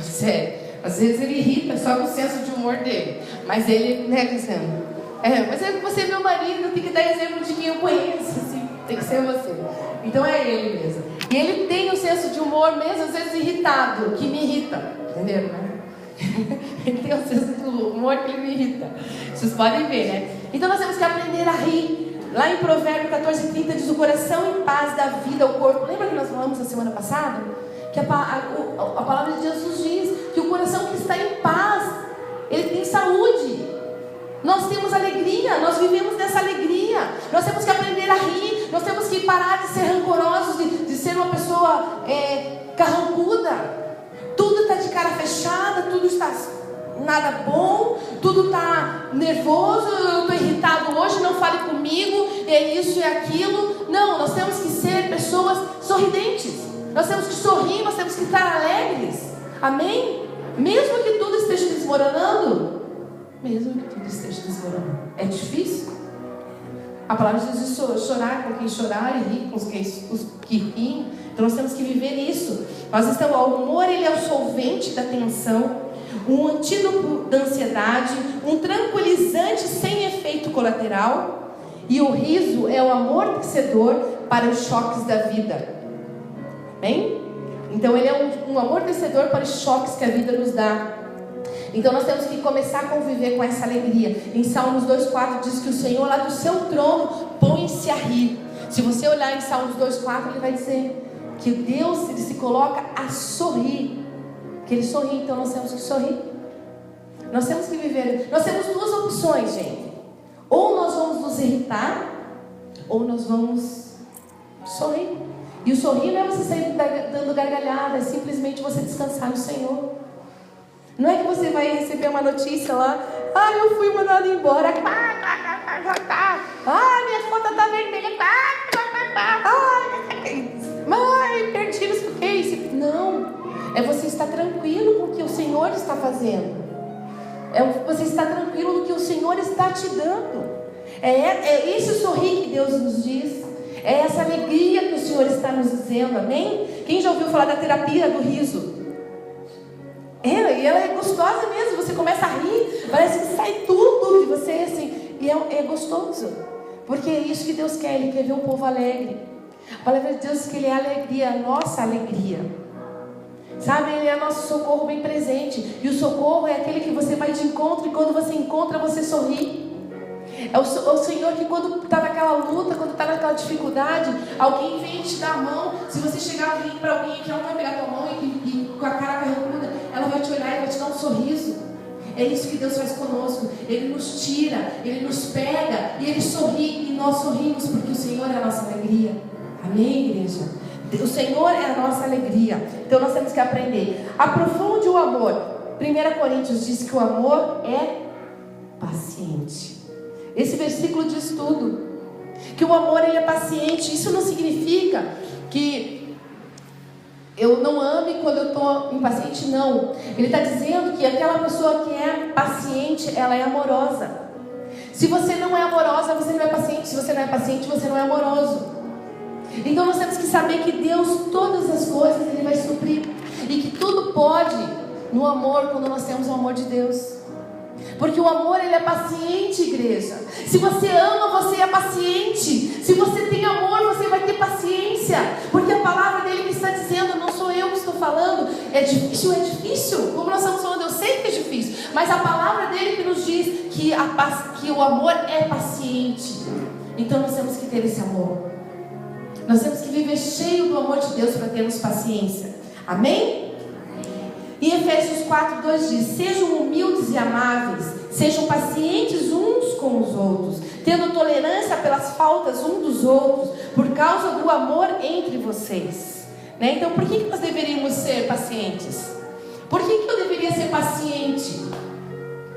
Sério. Às vezes ele irrita só com o senso de humor dele. Mas ele, né, Cassiano? Mas você é meu marido, tem que dar exemplo de quem eu conheço. Assim. Tem que ser você. Então é ele mesmo. E ele tem um senso de humor mesmo, às vezes irritado, que me irrita. Entenderam, né? Ele tem um senso de humor que me irrita. Vocês podem ver, né? Então nós temos que aprender a rir. Lá em Provérbios 14:30 diz: o coração em paz dá vida ao corpo. Lembra que nós falamos na semana passada? Que a palavra de Deus nos diz que o coração que está em paz, ele tem saúde. Nós temos alegria, nós vivemos nessa alegria. Nós temos que aprender a rir. Nós temos que parar de ser rancorosos, de ser uma pessoa carrancuda. Tudo está de cara fechada, tudo está nada bom, tudo está nervoso. Eu estou irritado hoje, não fale comigo, é isso e aquilo. Não, nós temos que ser pessoas sorridentes. Nós temos que sorrir, nós temos que estar alegres. Amém? Mesmo que tudo esteja desmoronando. Mesmo que tudo esteja desmoronando. É difícil? A palavra diz chorar com quem chorar e rir com os que riem. Então nós temos que viver isso. O humor, ele é o solvente da tensão, um antídoto da ansiedade, um tranquilizante sem efeito colateral. E o riso é o amortecedor para os choques da vida. Bem? Então ele é um amortecedor para os choques que a vida nos dá. Então nós temos que começar a conviver com essa alegria. Em Salmos 2:4 diz que o Senhor lá do seu trono põe-se a rir. Se você olhar em Salmos 2:4, ele vai dizer que Deus, ele se coloca a sorrir. Que ele sorri, então nós temos que sorrir. Nós temos que viver. Nós temos duas opções, gente. Ou nós vamos nos irritar, ou nós vamos sorrir. E o sorrir não é você sair dando gargalhada, é simplesmente você descansar no Senhor. Não é que você vai receber uma notícia lá: eu fui mandado embora. Minha conta tá vermelha. Mãe, perdi no Face. Não, é você estar tranquilo com o que o Senhor está fazendo. É você estar tranquilo no que o Senhor está te dando. É esse sorrir que Deus nos diz. É essa alegria que o Senhor está nos dizendo, amém? Quem já ouviu falar da terapia do riso? E ela é gostosa mesmo. Você começa a rir, parece que sai tudo de você, assim. E é gostoso. Porque é isso que Deus quer, Ele quer ver um povo alegre. A palavra de Deus diz que Ele é a alegria, a nossa alegria. Sabe, Ele é nosso socorro bem presente. E o socorro é aquele que você vai de encontro, e quando você encontra, você sorri. É o Senhor que quando está naquela luta, quando está naquela dificuldade, alguém vem te dar a mão. Se você chegar para alguém que não vai pegar a tua mão e com a cara carrancuda, ela vai te olhar e vai te dar um sorriso. É isso que Deus faz conosco. Ele nos tira, Ele nos pega e Ele sorri, e nós sorrimos porque o Senhor é a nossa alegria. Amém, igreja? O Senhor é a nossa alegria. Então nós temos que aprender. Aprofunde o amor. 1 Coríntios diz que o amor é paciente. Esse versículo diz tudo. Que o amor, ele é paciente. Isso não significa que eu não ame quando eu estou impaciente, não. Ele está dizendo que aquela pessoa que é paciente, ela é amorosa. Se você não é amorosa, você não é paciente. Se você não é paciente, você não é amoroso. Então nós temos que saber que Deus, todas as coisas, Ele vai suprir. E que tudo pode no amor, quando nós temos o amor de Deus. Porque o amor, ele é paciente, igreja. Se você ama, você é paciente. Se você tem amor, você vai ter paciência. Porque a palavra dele que está dizendo, não sou eu que estou falando. É difícil, é difícil. Como nós estamos falando, eu sei que é difícil. Mas a palavra dele que nos diz que o amor é paciente. Então nós temos que ter esse amor. Nós temos que viver cheio do amor de Deus para termos paciência. Amém? E Efésios 4:2 diz: sejam humildes e amáveis, sejam pacientes uns com os outros, tendo tolerância pelas faltas uns dos outros, por causa do amor entre vocês. Então por que nós deveríamos ser pacientes? Por que eu deveria ser paciente?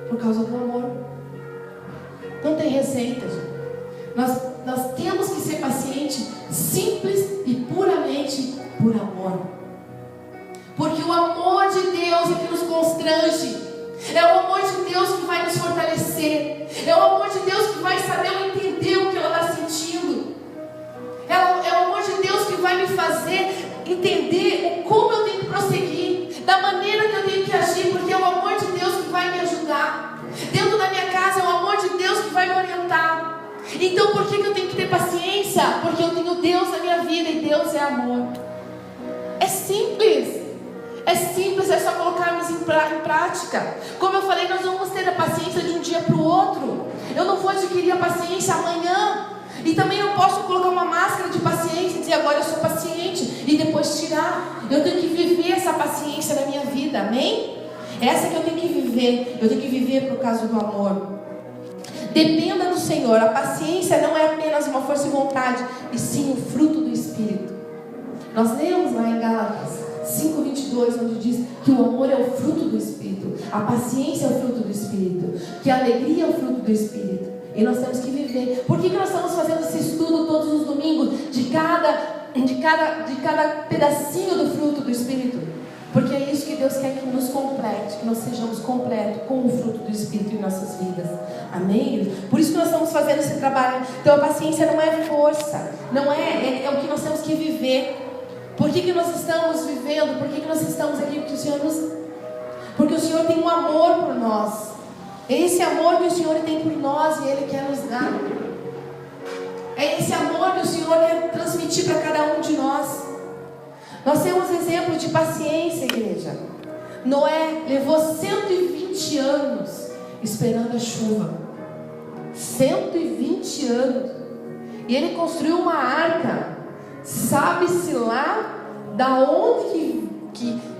Por causa do amor. Não tem receita, gente. Nós temos que ser pacientes, simples e puramente por amor. Porque o amor de Deus é que nos constrange. É o amor de Deus que vai nos fortalecer. É o amor de Deus que vai saber entender o que ela está sentindo. É o amor de Deus que vai me fazer entender como eu tenho que prosseguir, da maneira que eu tenho que agir, porque é o amor de Deus que vai me ajudar. Dentro da minha casa é o amor de Deus que vai me orientar. Então por que eu tenho que ter paciência? Porque eu tenho Deus na minha vida e Deus é amor. É simples. É simples, é só colocarmos em prática. Como eu falei, nós não vamos ter a paciência de um dia para o outro. Eu não vou adquirir a paciência amanhã. E também eu posso colocar uma máscara de paciência e dizer agora eu sou paciente e depois tirar. Eu tenho que viver essa paciência na minha vida, amém? Essa que eu tenho que viver. Eu tenho que viver por causa do amor. Dependa do Senhor. A paciência não é apenas uma força e vontade, e sim o fruto do Espírito. Nós lemos lá em Gálatas 5:22, onde diz que o amor é o fruto do Espírito, a paciência é o fruto do Espírito, que a alegria é o fruto do Espírito. E nós temos que viver. Por que nós estamos fazendo esse estudo todos os domingos de cada pedacinho do fruto do Espírito? Porque é isso que Deus quer que nos complete, que nós sejamos completos com o fruto do Espírito em nossas vidas. Amém? Por isso que nós estamos fazendo esse trabalho. Então a paciência não é força, não é o que nós temos que viver. Por que nós estamos vivendo? Por que nós estamos aqui? Porque o Senhor tem um amor por nós. É esse amor que o Senhor tem por nós e Ele quer nos dar. É esse amor que o Senhor quer transmitir para cada um de nós. Nós temos exemplo de paciência, igreja. Noé levou 120 anos esperando a chuva. 120 anos. E ele construiu uma arca. Sabe-se lá da onde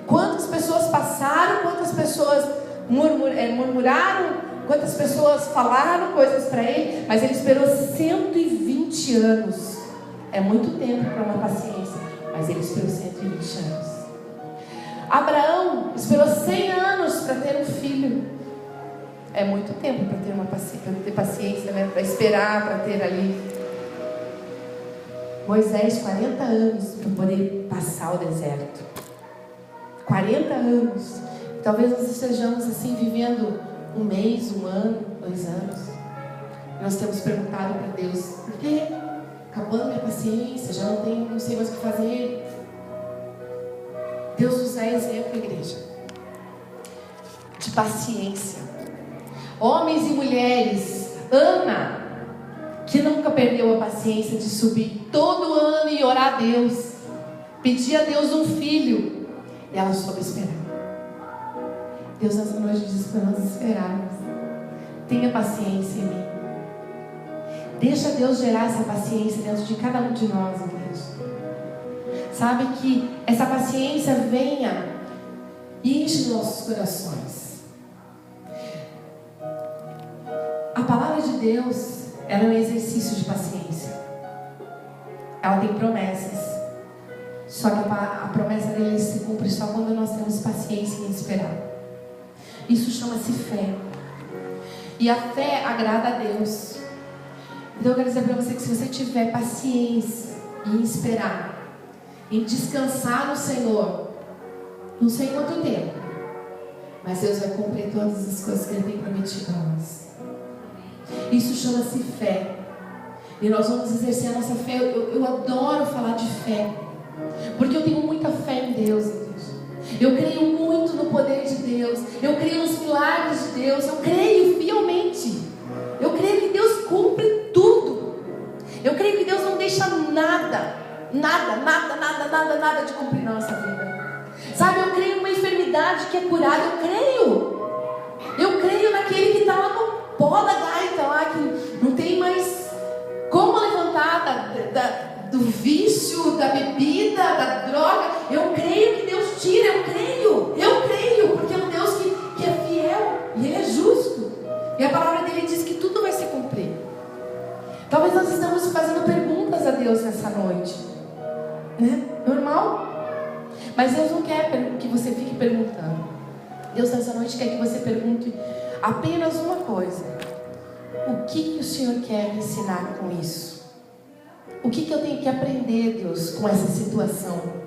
quantas pessoas passaram, quantas pessoas murmuraram, quantas pessoas falaram coisas para ele, mas ele esperou 120 anos. É muito tempo para uma paciência, mas ele esperou 120 anos. Abraão esperou 100 anos para ter um filho. É muito tempo para ter paciência, né? Para esperar, para ter ali. Moisés, 40 anos para poder passar o deserto. 40 anos. Talvez nós estejamos assim vivendo um mês, um ano, 2 anos. Nós temos perguntado para Deus: por quê? Acabando minha paciência, já não sei mais o que fazer. Deus nos dá exemplo, igreja, de paciência. Homens e mulheres, Ana, que nunca perdeu a paciência de subir todo ano e orar a Deus, pedir a Deus um filho, e ela soube esperar. Deus nessa noite diz para nós esperarmos. Tenha paciência em mim. Deixa Deus gerar essa paciência dentro de cada um de nós, Deus. Sabe, que essa paciência venha e enche nossos corações. A palavra de Deus, ela é um exercício de paciência. Ela tem promessas. Só que a promessa dele se cumpre só quando nós temos paciência em esperar. Isso chama-se fé. E a fé agrada a Deus. Então eu quero dizer para você que se você tiver paciência em esperar, em descansar no Senhor, não sei quanto tempo, mas Deus vai cumprir todas as coisas que Ele tem prometido a nós. Isso chama-se fé. E nós vamos exercer a nossa fé. Eu adoro falar de fé, porque eu tenho muita fé em Deus, eu creio muito no poder de Deus. Eu creio nos milagres de Deus. Eu creio fielmente. Eu creio que Deus cumpre tudo. Eu creio que Deus não deixa nada de cumprir na nossa vida. Sabe, eu creio numa enfermidade que é curada. Eu creio naquele que está lá no pó da gaita, lá, que não tem mais como levantar do vício, da bebida, da droga. Eu creio que Deus tira. Eu creio, porque é um Deus que é fiel e Ele é justo. E a palavra dele diz que tudo vai se cumprir. Talvez nós estamos fazendo perguntas a Deus nessa noite, né? Normal. Mas Deus não quer que você fique perguntando. Deus nessa noite quer que você pergunte apenas uma coisa: o que o Senhor quer me ensinar com isso? O que eu tenho que aprender, Deus, com essa situação?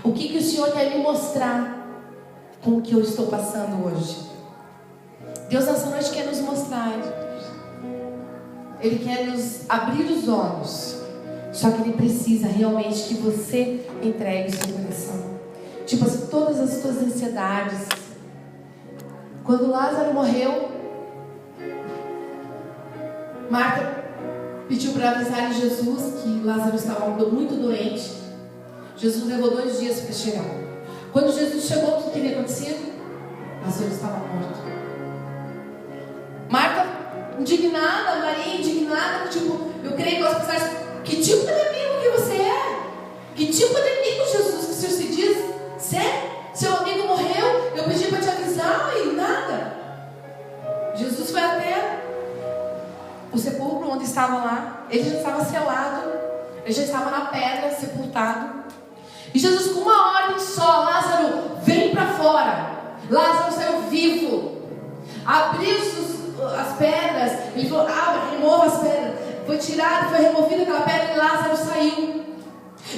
O que o Senhor quer me mostrar com o que eu estou passando hoje? Deus nessa noite quer nos mostrar. Ele quer nos abrir os olhos. Só que Ele precisa realmente que você entregue o seu coração. Tipo assim, todas as suas ansiedades. Quando Lázaro morreu, Marta pediu para avisar Jesus que Lázaro estava muito doente. Jesus levou 2 dias para chegar. Quando Jesus chegou, o que havia acontecido? Lázaro estava morto. Marta, indignada, Maria indignada, tipo, eu creio que elas pensaram: que tipo de amigo que você é? Que tipo de amigo, Jesus, que o Senhor se diz? Seu amigo morreu, eu pedi para te avisar e nada. Jesus foi até o sepulcro onde estava lá. Ele já estava selado, ele já estava na pedra, sepultado. E Jesus, com uma ordem só: Lázaro, vem para fora. Lázaro saiu vivo. Abriu as pedras. Ele falou: abre, remova as pedras. Foi tirado, foi removido aquela pedra e Lázaro saiu.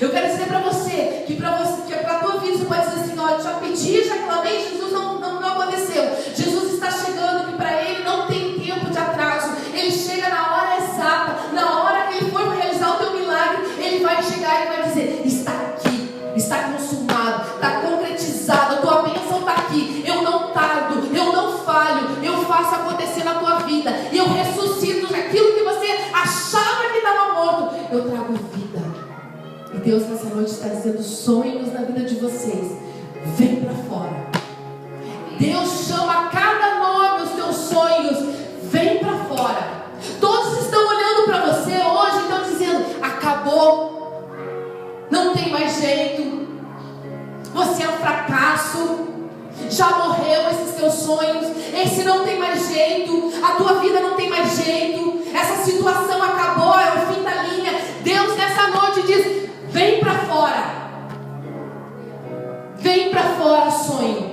Eu quero dizer para você que para a tua vida você pode dizer assim: olha, já pedi, já clamei, Jesus não aconteceu. Jesus está chegando, que para Ele não tem tempo de atraso. Ele chega na hora exata. Na hora que Ele for realizar o teu milagre, Ele vai chegar e vai dizer: está aqui, está consumado, está concretizado, a tua bênção está aqui. Eu não tardo, eu não falho, eu faço acontecer na tua vida. E eu ressuscito aquilo que você achava que estava morto. Eu trago vida. E Deus nessa noite está dizendo: sonhos na vida de vocês, vem para fora. Deus chama cada nome os teus sonhos, vem para fora. Todos estão olhando para você hoje e estão dizendo: acabou, não tem mais jeito, você é um fracasso, já morreu esses teus sonhos, esse não tem mais jeito, a tua vida não tem mais jeito, essa situação acabou, é o fim da linha. Deus nessa noite diz: vem para fora. Vem para fora, sonho.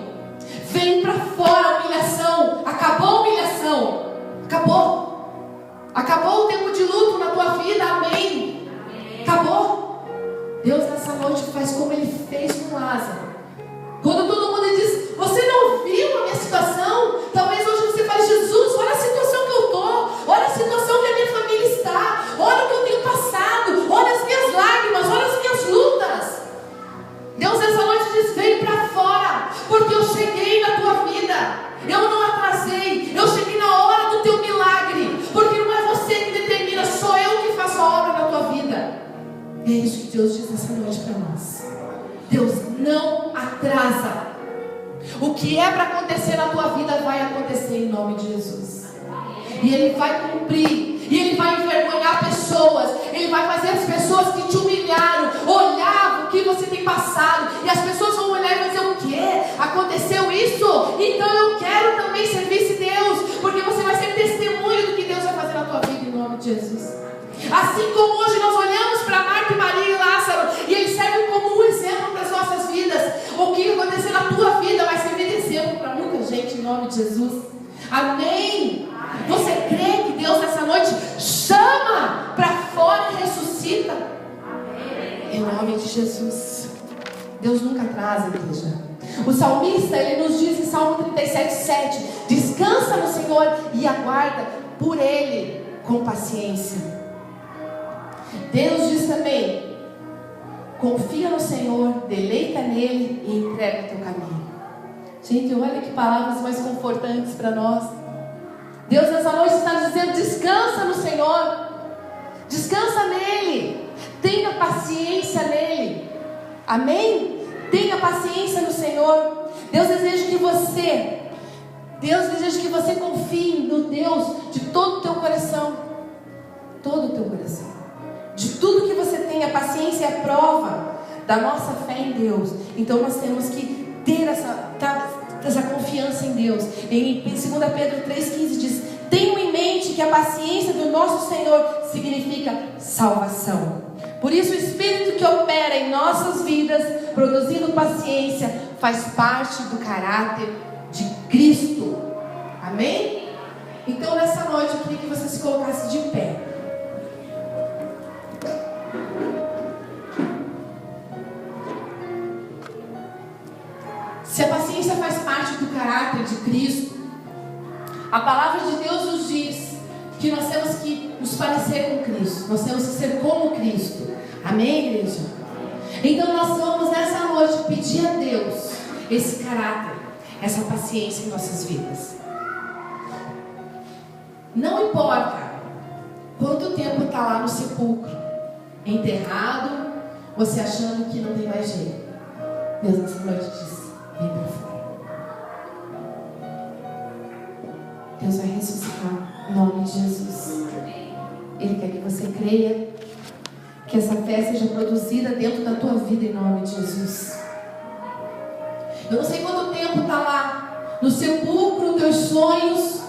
Vem para fora, humilhação. Acabou a humilhação. Acabou. Acabou o tempo de luto na tua vida. Amém. Acabou. Deus nessa noite faz como Ele fez com Lázaro. Quando todo mundo diz: você não viu a minha situação? Talvez hoje você fale: Jesus, olha a situação que eu estou. Olha a situação que a minha família está. Olha o que eu tenho passado. Olha as minhas lágrimas. Olha as minhas lutas. Deus nessa noite diz: vem para fora, porque eu cheguei na tua vida. Eu não atrasei. Eu cheguei na hora do teu milagre. Porque não é você que determina, sou E é isso que Deus diz essa noite para nós. Deus não atrasa. O que é para acontecer na tua vida vai acontecer em nome de Jesus. E Ele vai cumprir. E Ele vai envergonhar pessoas. Ele vai fazer as pessoas que te humilharam olhar o que você tem passado. E as pessoas vão olhar e vão dizer: o quê? Aconteceu isso? Então eu quero também servir esse Deus. Porque você vai ser testemunho do que Deus vai fazer na tua vida em nome de Jesus. Assim como hoje nós olhamos para Marta e Maria e Lázaro, e eles servem como um exemplo para as nossas vidas. O que acontecer na tua vida vai servir de exemplo para muita gente em nome de Jesus. Amém? Você crê que Deus nessa noite chama para fora e ressuscita? Em nome de Jesus. Deus nunca atrasa, igreja. O salmista, ele nos diz em Salmo 37:7: descansa no Senhor e aguarda por Ele com paciência. Deus diz também: confia no Senhor, deleita nele e entrega o teu caminho. Gente, olha que palavras mais confortantes para nós. Deus nessa noite está dizendo: descansa no Senhor, descansa nele, tenha paciência nele. Amém? Tenha paciência no Senhor. Deus deseja que você confie no Deus de todo o teu coração. Todo o teu coração. De tudo que você tem. A paciência é a prova da nossa fé em Deus. Então nós temos que ter essa confiança em Deus. Em 2 Pedro 3,15 diz: tenham em mente que a paciência do nosso Senhor significa salvação. Por isso o Espírito que opera em nossas vidas, produzindo paciência, faz parte do caráter de Cristo. Amém? Então nessa noite eu queria que você se colocasse de pé. Se a paciência faz parte do caráter de Cristo, a palavra de Deus nos diz que nós temos que nos parecer com Cristo. Nós temos que ser como Cristo. Amém, igreja? Então nós vamos nessa noite pedir a Deus esse caráter, essa paciência em nossas vidas. Não importa quanto tempo está lá no sepulcro, enterrado, você achando que não tem mais jeito. Deus nessa noite diz: vem para fora. Deus vai ressuscitar em nome de Jesus. Ele quer que você creia, que essa fé seja produzida dentro da tua vida em nome de Jesus. Eu não sei quanto tempo está lá no sepulcro, os teus sonhos,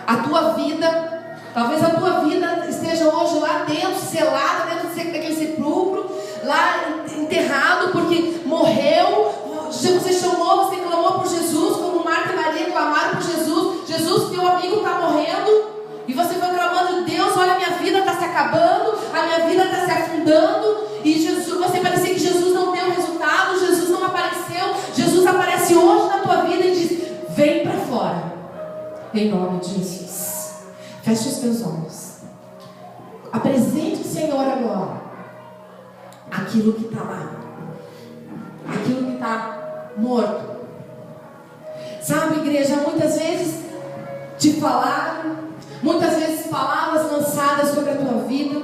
a tua vida. Talvez a tua vida esteja hoje lá dentro, selada dentro daquele sepulcro, lá enterrado porque morreu. Você chamou, você clamou por Jesus, como Marta e Maria clamaram por Jesus. Jesus, teu amigo está morrendo. E você foi clamando: Deus, olha, a minha vida está se acabando, a minha vida está se afundando. E Jesus, você parecia que Jesus não deu resultado, Jesus não apareceu. Jesus aparece hoje na tua vida e diz: vem para fora, em nome de Jesus. Feche os teus olhos. Apresente o Senhor agora aquilo que está lá, aquilo que está morto. Sabe, igreja, muitas vezes te falaram, muitas vezes palavras lançadas sobre a tua vida.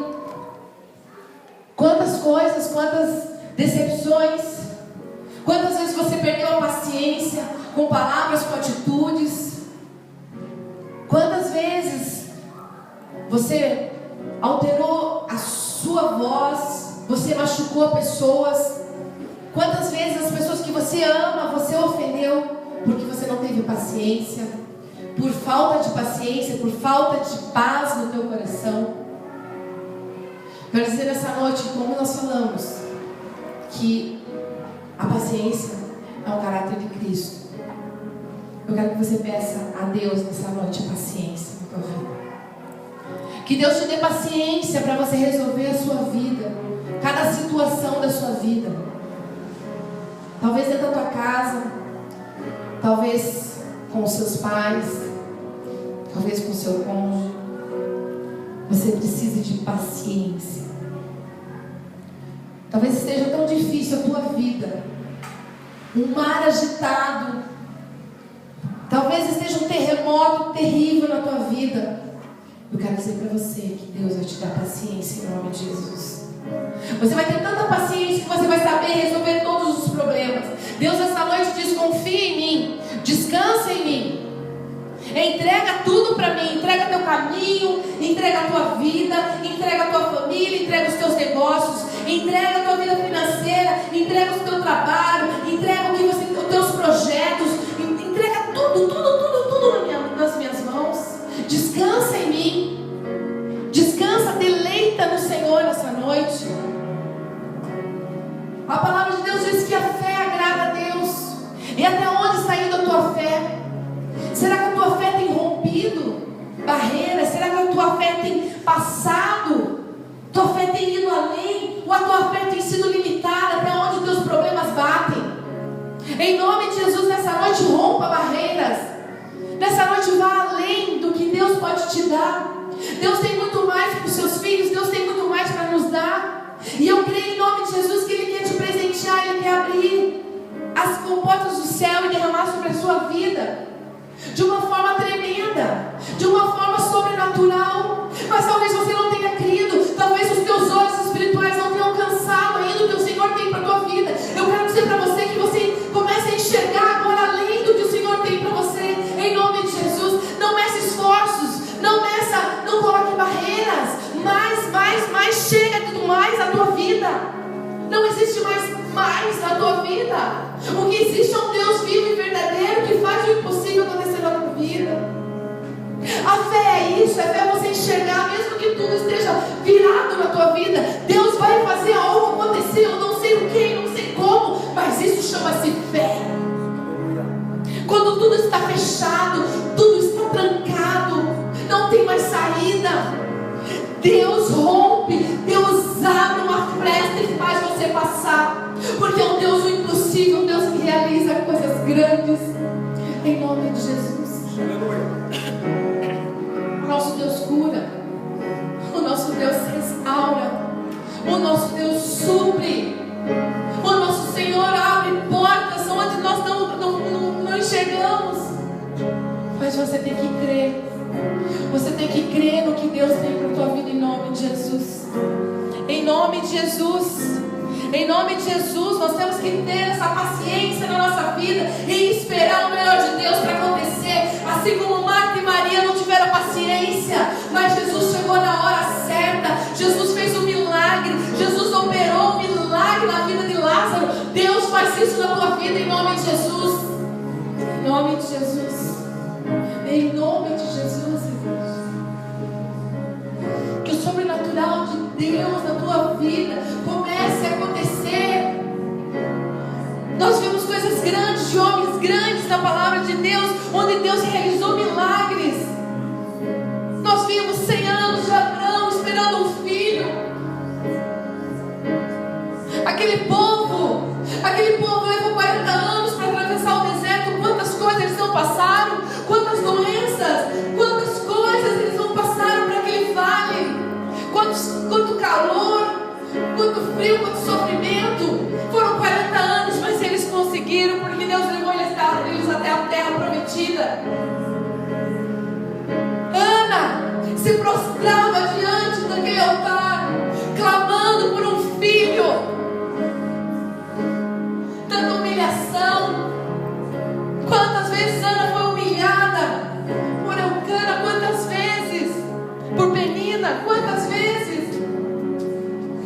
Quantas coisas, quantas decepções. Quantas vezes você perdeu a paciência com palavras, com atitudes. Quantas vezes você alterou a sua voz, você machucou pessoas. Quantas vezes as pessoas que você ama, você ofendeu porque você não teve paciência, por falta de paciência, por falta de paz no teu coração. Quero dizer nessa noite, como nós falamos, que a paciência é um caráter de Cristo. Eu quero que você peça a Deus nessa noite a paciência na tua vida. Que Deus te dê paciência para você resolver a sua vida, cada situação da sua vida. Talvez dentro da tua casa, talvez com os seus pais, talvez com o seu cônjuge. Você precisa de paciência. Talvez esteja tão difícil a tua vida, um mar agitado. Talvez esteja um terremoto terrível na tua vida. Eu quero dizer para você que Deus vai te dar paciência em nome de Jesus. Você vai ter tanta paciência que você vai saber resolver todos os problemas. Deus essa noite diz: confia em mim, descansa em mim, entrega tudo para mim, entrega teu caminho, entrega a tua vida, entrega a tua família, entrega os teus negócios, entrega a tua vida financeira, entrega o teu trabalho, entrega os teus projetos, entrega tudo nas minhas mãos. Descansa em mim, descansa, deleita no Senhor nessa noite. A palavra de Deus diz que a fé agrada a Deus. E até onde está indo a tua fé? Será que a tua fé tem rompido barreiras? Será que a tua fé tem passado? Tua fé tem ido além? Ou a tua fé tem sido limitada até onde os teus problemas batem? Em nome de Jesus, nessa noite rompa barreiras. Nessa noite vá além do que Deus pode te dar. Deus tem muito mais para os seus filhos. Deus tem muito mais para nos dar. E eu creio em nome de Jesus que Ele quer te presentear. Ele quer abrir as comportas do céu e derramar sobre a sua vida de uma forma tremenda, de uma forma sobrenatural. Mas talvez você não tenha crido, talvez os teus olhos espirituais não tenham alcançado ainda o que o Senhor tem para a tua vida. Eu quero dizer para você que você comece a enxergar agora além do que o Senhor tem para você, em nome de Jesus. Não meça esforços, não coloque barreiras, mais, chega tudo mais na tua vida. Não existe mais na tua vida. O que existe é um Deus vivo e verdadeiro que faz o impossível acontecer na tua vida. A fé é isso, a fé é você enxergar, mesmo que tudo esteja virado na tua vida, Deus vai fazer algo acontecer. Eu não sei o que, não sei como, mas isso chama-se fé. Quando tudo está fechado, tudo está trancado, não tem mais saída, Deus rompe, Deus abre uma fresta e faz você passar, porque é um Deus do impossível, um Deus que realiza coisas grandes, em nome de Jesus. O nosso Deus cura, o nosso Deus restaura, o nosso Deus supre, o nosso Senhor abre portas onde nós não enxergamos. Mas você tem que crer. Você tem que crer no que Deus tem para a tua vida, em nome de Jesus. Em nome de Jesus. Em nome de Jesus, nós temos que ter essa paciência na nossa vida e esperar o melhor de Deus para acontecer. Assim como Marta e Maria não tiveram paciência, mas Jesus chegou na hora certa. Jesus fez um milagre. Jesus operou um milagre na vida de Lázaro. Deus faz isso na tua vida, em nome de Jesus. Em nome de Jesus. Em nome de Jesus, irmãos. Que o sobrenatural de Deus na tua vida comece a acontecer. Nós vimos coisas grandes, de homens grandes na palavra de Deus, onde Deus realizou milagres. Nós vimos 100 anos de Abraão esperando um filho. Aquele povo levou 40 anos para atravessar o deserto. Quantas coisas eles não passaram, quantas doenças, quantas coisas eles não passaram para aquele vale, quanto calor, quanto frio, quanto sofrimento. Foram 40 anos, mas eles conseguiram, porque Deus levou eles até a terra prometida. Ana se prostrava diante daquele altar, clamando por um filho. Tanta humilhação. Quantas vezes Ana foi humilhada por Eucana? Quantas vezes? Por Penina? Quantas vezes?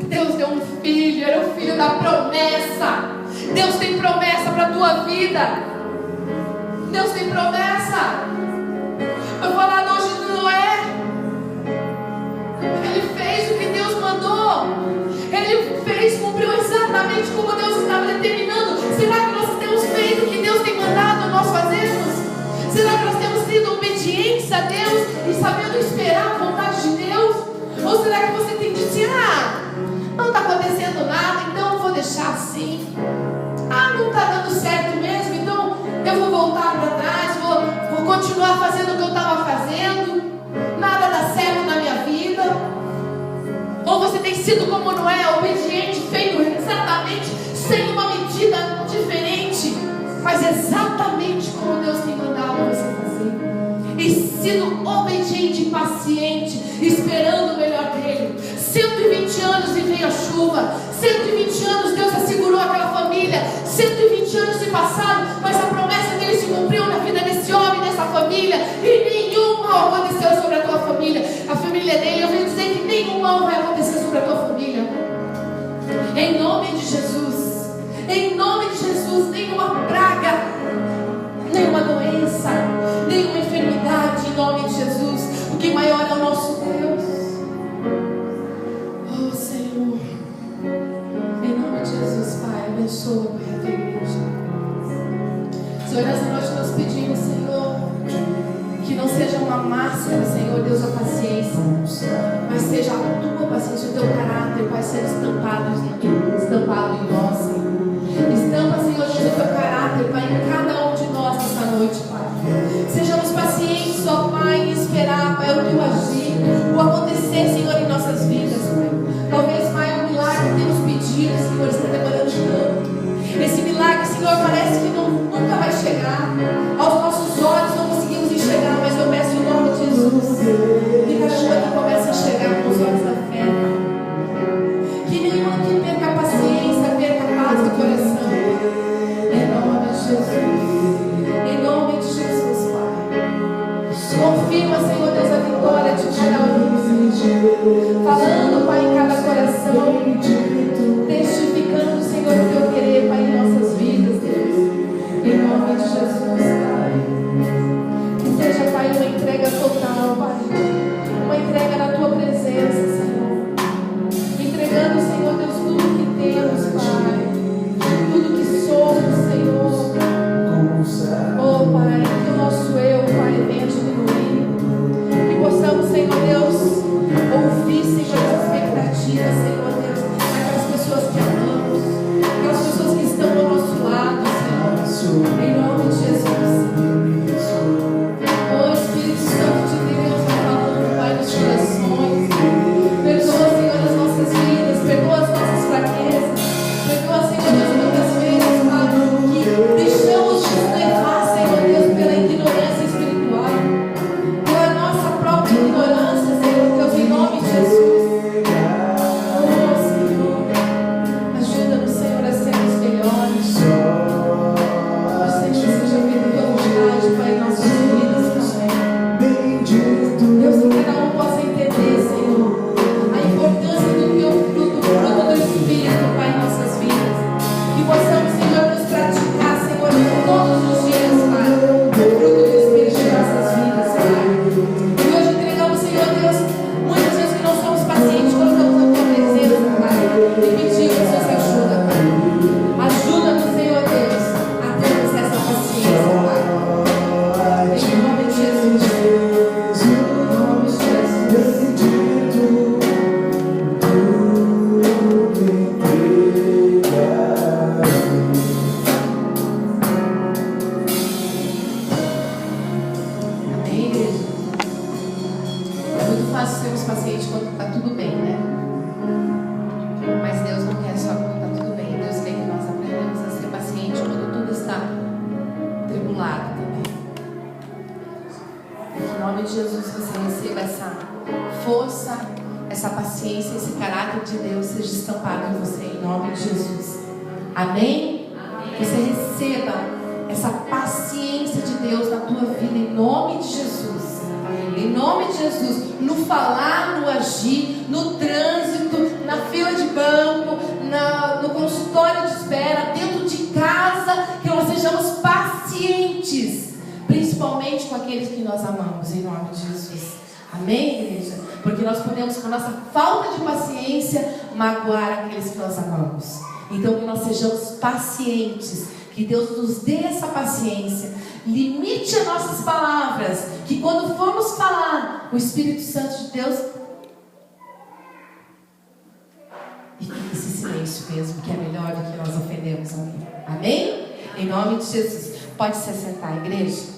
Deus deu um filho, era o filho da promessa. Deus tem promessa para a tua vida. Deus tem promessa. Eu falar hoje de Noé. Ele fez o que Deus mandou. Ele fez, cumpriu exatamente como Deus estava determinando. Será que nós temos feito o que Deus tem mandado nós fazermos? Será que nós temos tido obediência a Deus e sabendo esperar a vontade de Deus? Ou será que você tem dito não está acontecendo nada, então eu vou deixar assim. Não está dando certo mesmo, então eu vou voltar para trás, vou continuar fazendo o que eu estava fazendo. Nada dá certo na minha vida. Ou você tem sido como Noé, obediente, feito exatamente, sem uma medida diferente, mas exatamente como Deus tem mandado você fazer, e sido obediente e paciente, esperando o melhor dele. 120 anos e veio a chuva. chuva. 120 anos Deus assegurou aquela família. 120 anos se passaram, mas a promessa dele se cumpriu na vida desse homem, dessa família. E nenhum mal aconteceu sobre a tua família. A família dele, eu venho dizer que nenhum mal vai acontecer sobre a tua família. Em nome de Jesus. Em nome de Jesus, nenhuma praga, nenhuma doença, nenhuma enfermidade, em nome de Jesus, porque maior é o nosso Deus. Oh Senhor, em nome de Jesus, Pai, abençoa, Pai, a tua igreja. Senhor, nessa noite nós pedimos, Senhor, que não seja uma máscara, Senhor Deus, a paciência, mas seja a tua paciência, o teu caráter, Pai, ser estampado em nós, Senhor. Estampa, Senhor Deus, o teu caráter, Pai, em cada um de nós nesta noite, Pai. Sejamos pacientes, ó Pai, em esperar, Pai, o teu agir, o acontecer, Senhor, em nossas vidas, Pai. Talvez, Pai, o milagre que temos pedido, Senhor, está demorando tanto. Esse milagre, Senhor, parece que nunca vai chegar. Aos nossos olhos não conseguimos enxergar, mas eu peço em nome de Jesus que cada um aqui comece a enxergar com os olhos da fé, Pai. Que nenhum aqui perca a paciência, perca a paz do coração. Em nome de Jesus. Em nome de Jesus, Pai. Confirma, Senhor Deus, a vitória de cada um. Falando, Pai, em cada coração. Testificando, Senhor, o teu querer, Pai, em nossas vidas, Deus. Em nome de Jesus, Pai. Que seja, Pai, uma entrega total, Pai. Uma entrega na tua presença, Senhor. Entregando, Senhor Deus, tudo que temos, Pai. Tudo que somos, Senhor. Oh, Pai, que o nosso eu, Pai, venha diminuir. Que possamos, Senhor Deus, ouvir, Senhor, as expectativas, Senhor Deus, daquelas pessoas que amamos, aquelas pessoas que estão ao nosso lado, Senhor. Em nome de Jesus. Oh, Espírito Santo de Deus, vai falando, Pai, nos corações. Perdoa, Senhor, as nossas vidas, perdoa as nossas fraquezas. Perdoa, Senhor Deus, muitas vezes, Pai, que deixamos de nos levar, Senhor Deus, pela ignorância espiritual, pela nossa própria ignorância, Senhor Deus, em nome de Jesus. Oh, Senhor, ajuda-nos, Senhor, a sermos melhores. Oh, Senhor, seja feita a tua vontade, Pai, em nossas vidas também. Deus, que cada um possa entender, Senhor, a importância do teu fruto do Espírito, Pai, em nossas vidas. Que possamos, Senhor, nos praticar, Senhor, todos os dias, Pai, o fruto do Espírito em nossas vidas, Pai. E hoje entregamos, Senhor Deus, muitas vezes que não somos pacientes, colocamos a tua presença, Pai, e pedimos a sua ajuda, Pai. Ajuda-nos, Senhor Deus, a termos essa paciência, Pai. Em nome de Jesus. Em nome de Jesus. Amém, igreja? É muito fácil sermos pacientes quando está tudo bem, né? Mas Deus não quer só quando está tudo bem. Deus quer que nós aprendamos a ser pacientes quando tudo está tribulado também. Em nome de Jesus, você receba essa força, essa paciência, esse caráter de Deus seja estampado em você, em nome de Jesus. Amém? Que você receba essa paciência de Deus na tua vida, em nome de Jesus. Em nome de Jesus. No falar, no agir, no trânsito, na fila de banco, no consultório de espera, dentro de casa, que nós sejamos pacientes, principalmente com aqueles que nós amamos, em nome de Jesus. Amém, igreja? Porque nós podemos, com a nossa falta de paciência, magoar aqueles que nós amamos. Então, que nós sejamos pacientes, que Deus nos dê essa paciência, limite as nossas palavras, que quando formos falar, o Espírito Santo de Deus, e fique esse silêncio mesmo, que é melhor do que nós ofendemos alguém. Amém? Em nome de Jesus. Pode se assentar, igreja.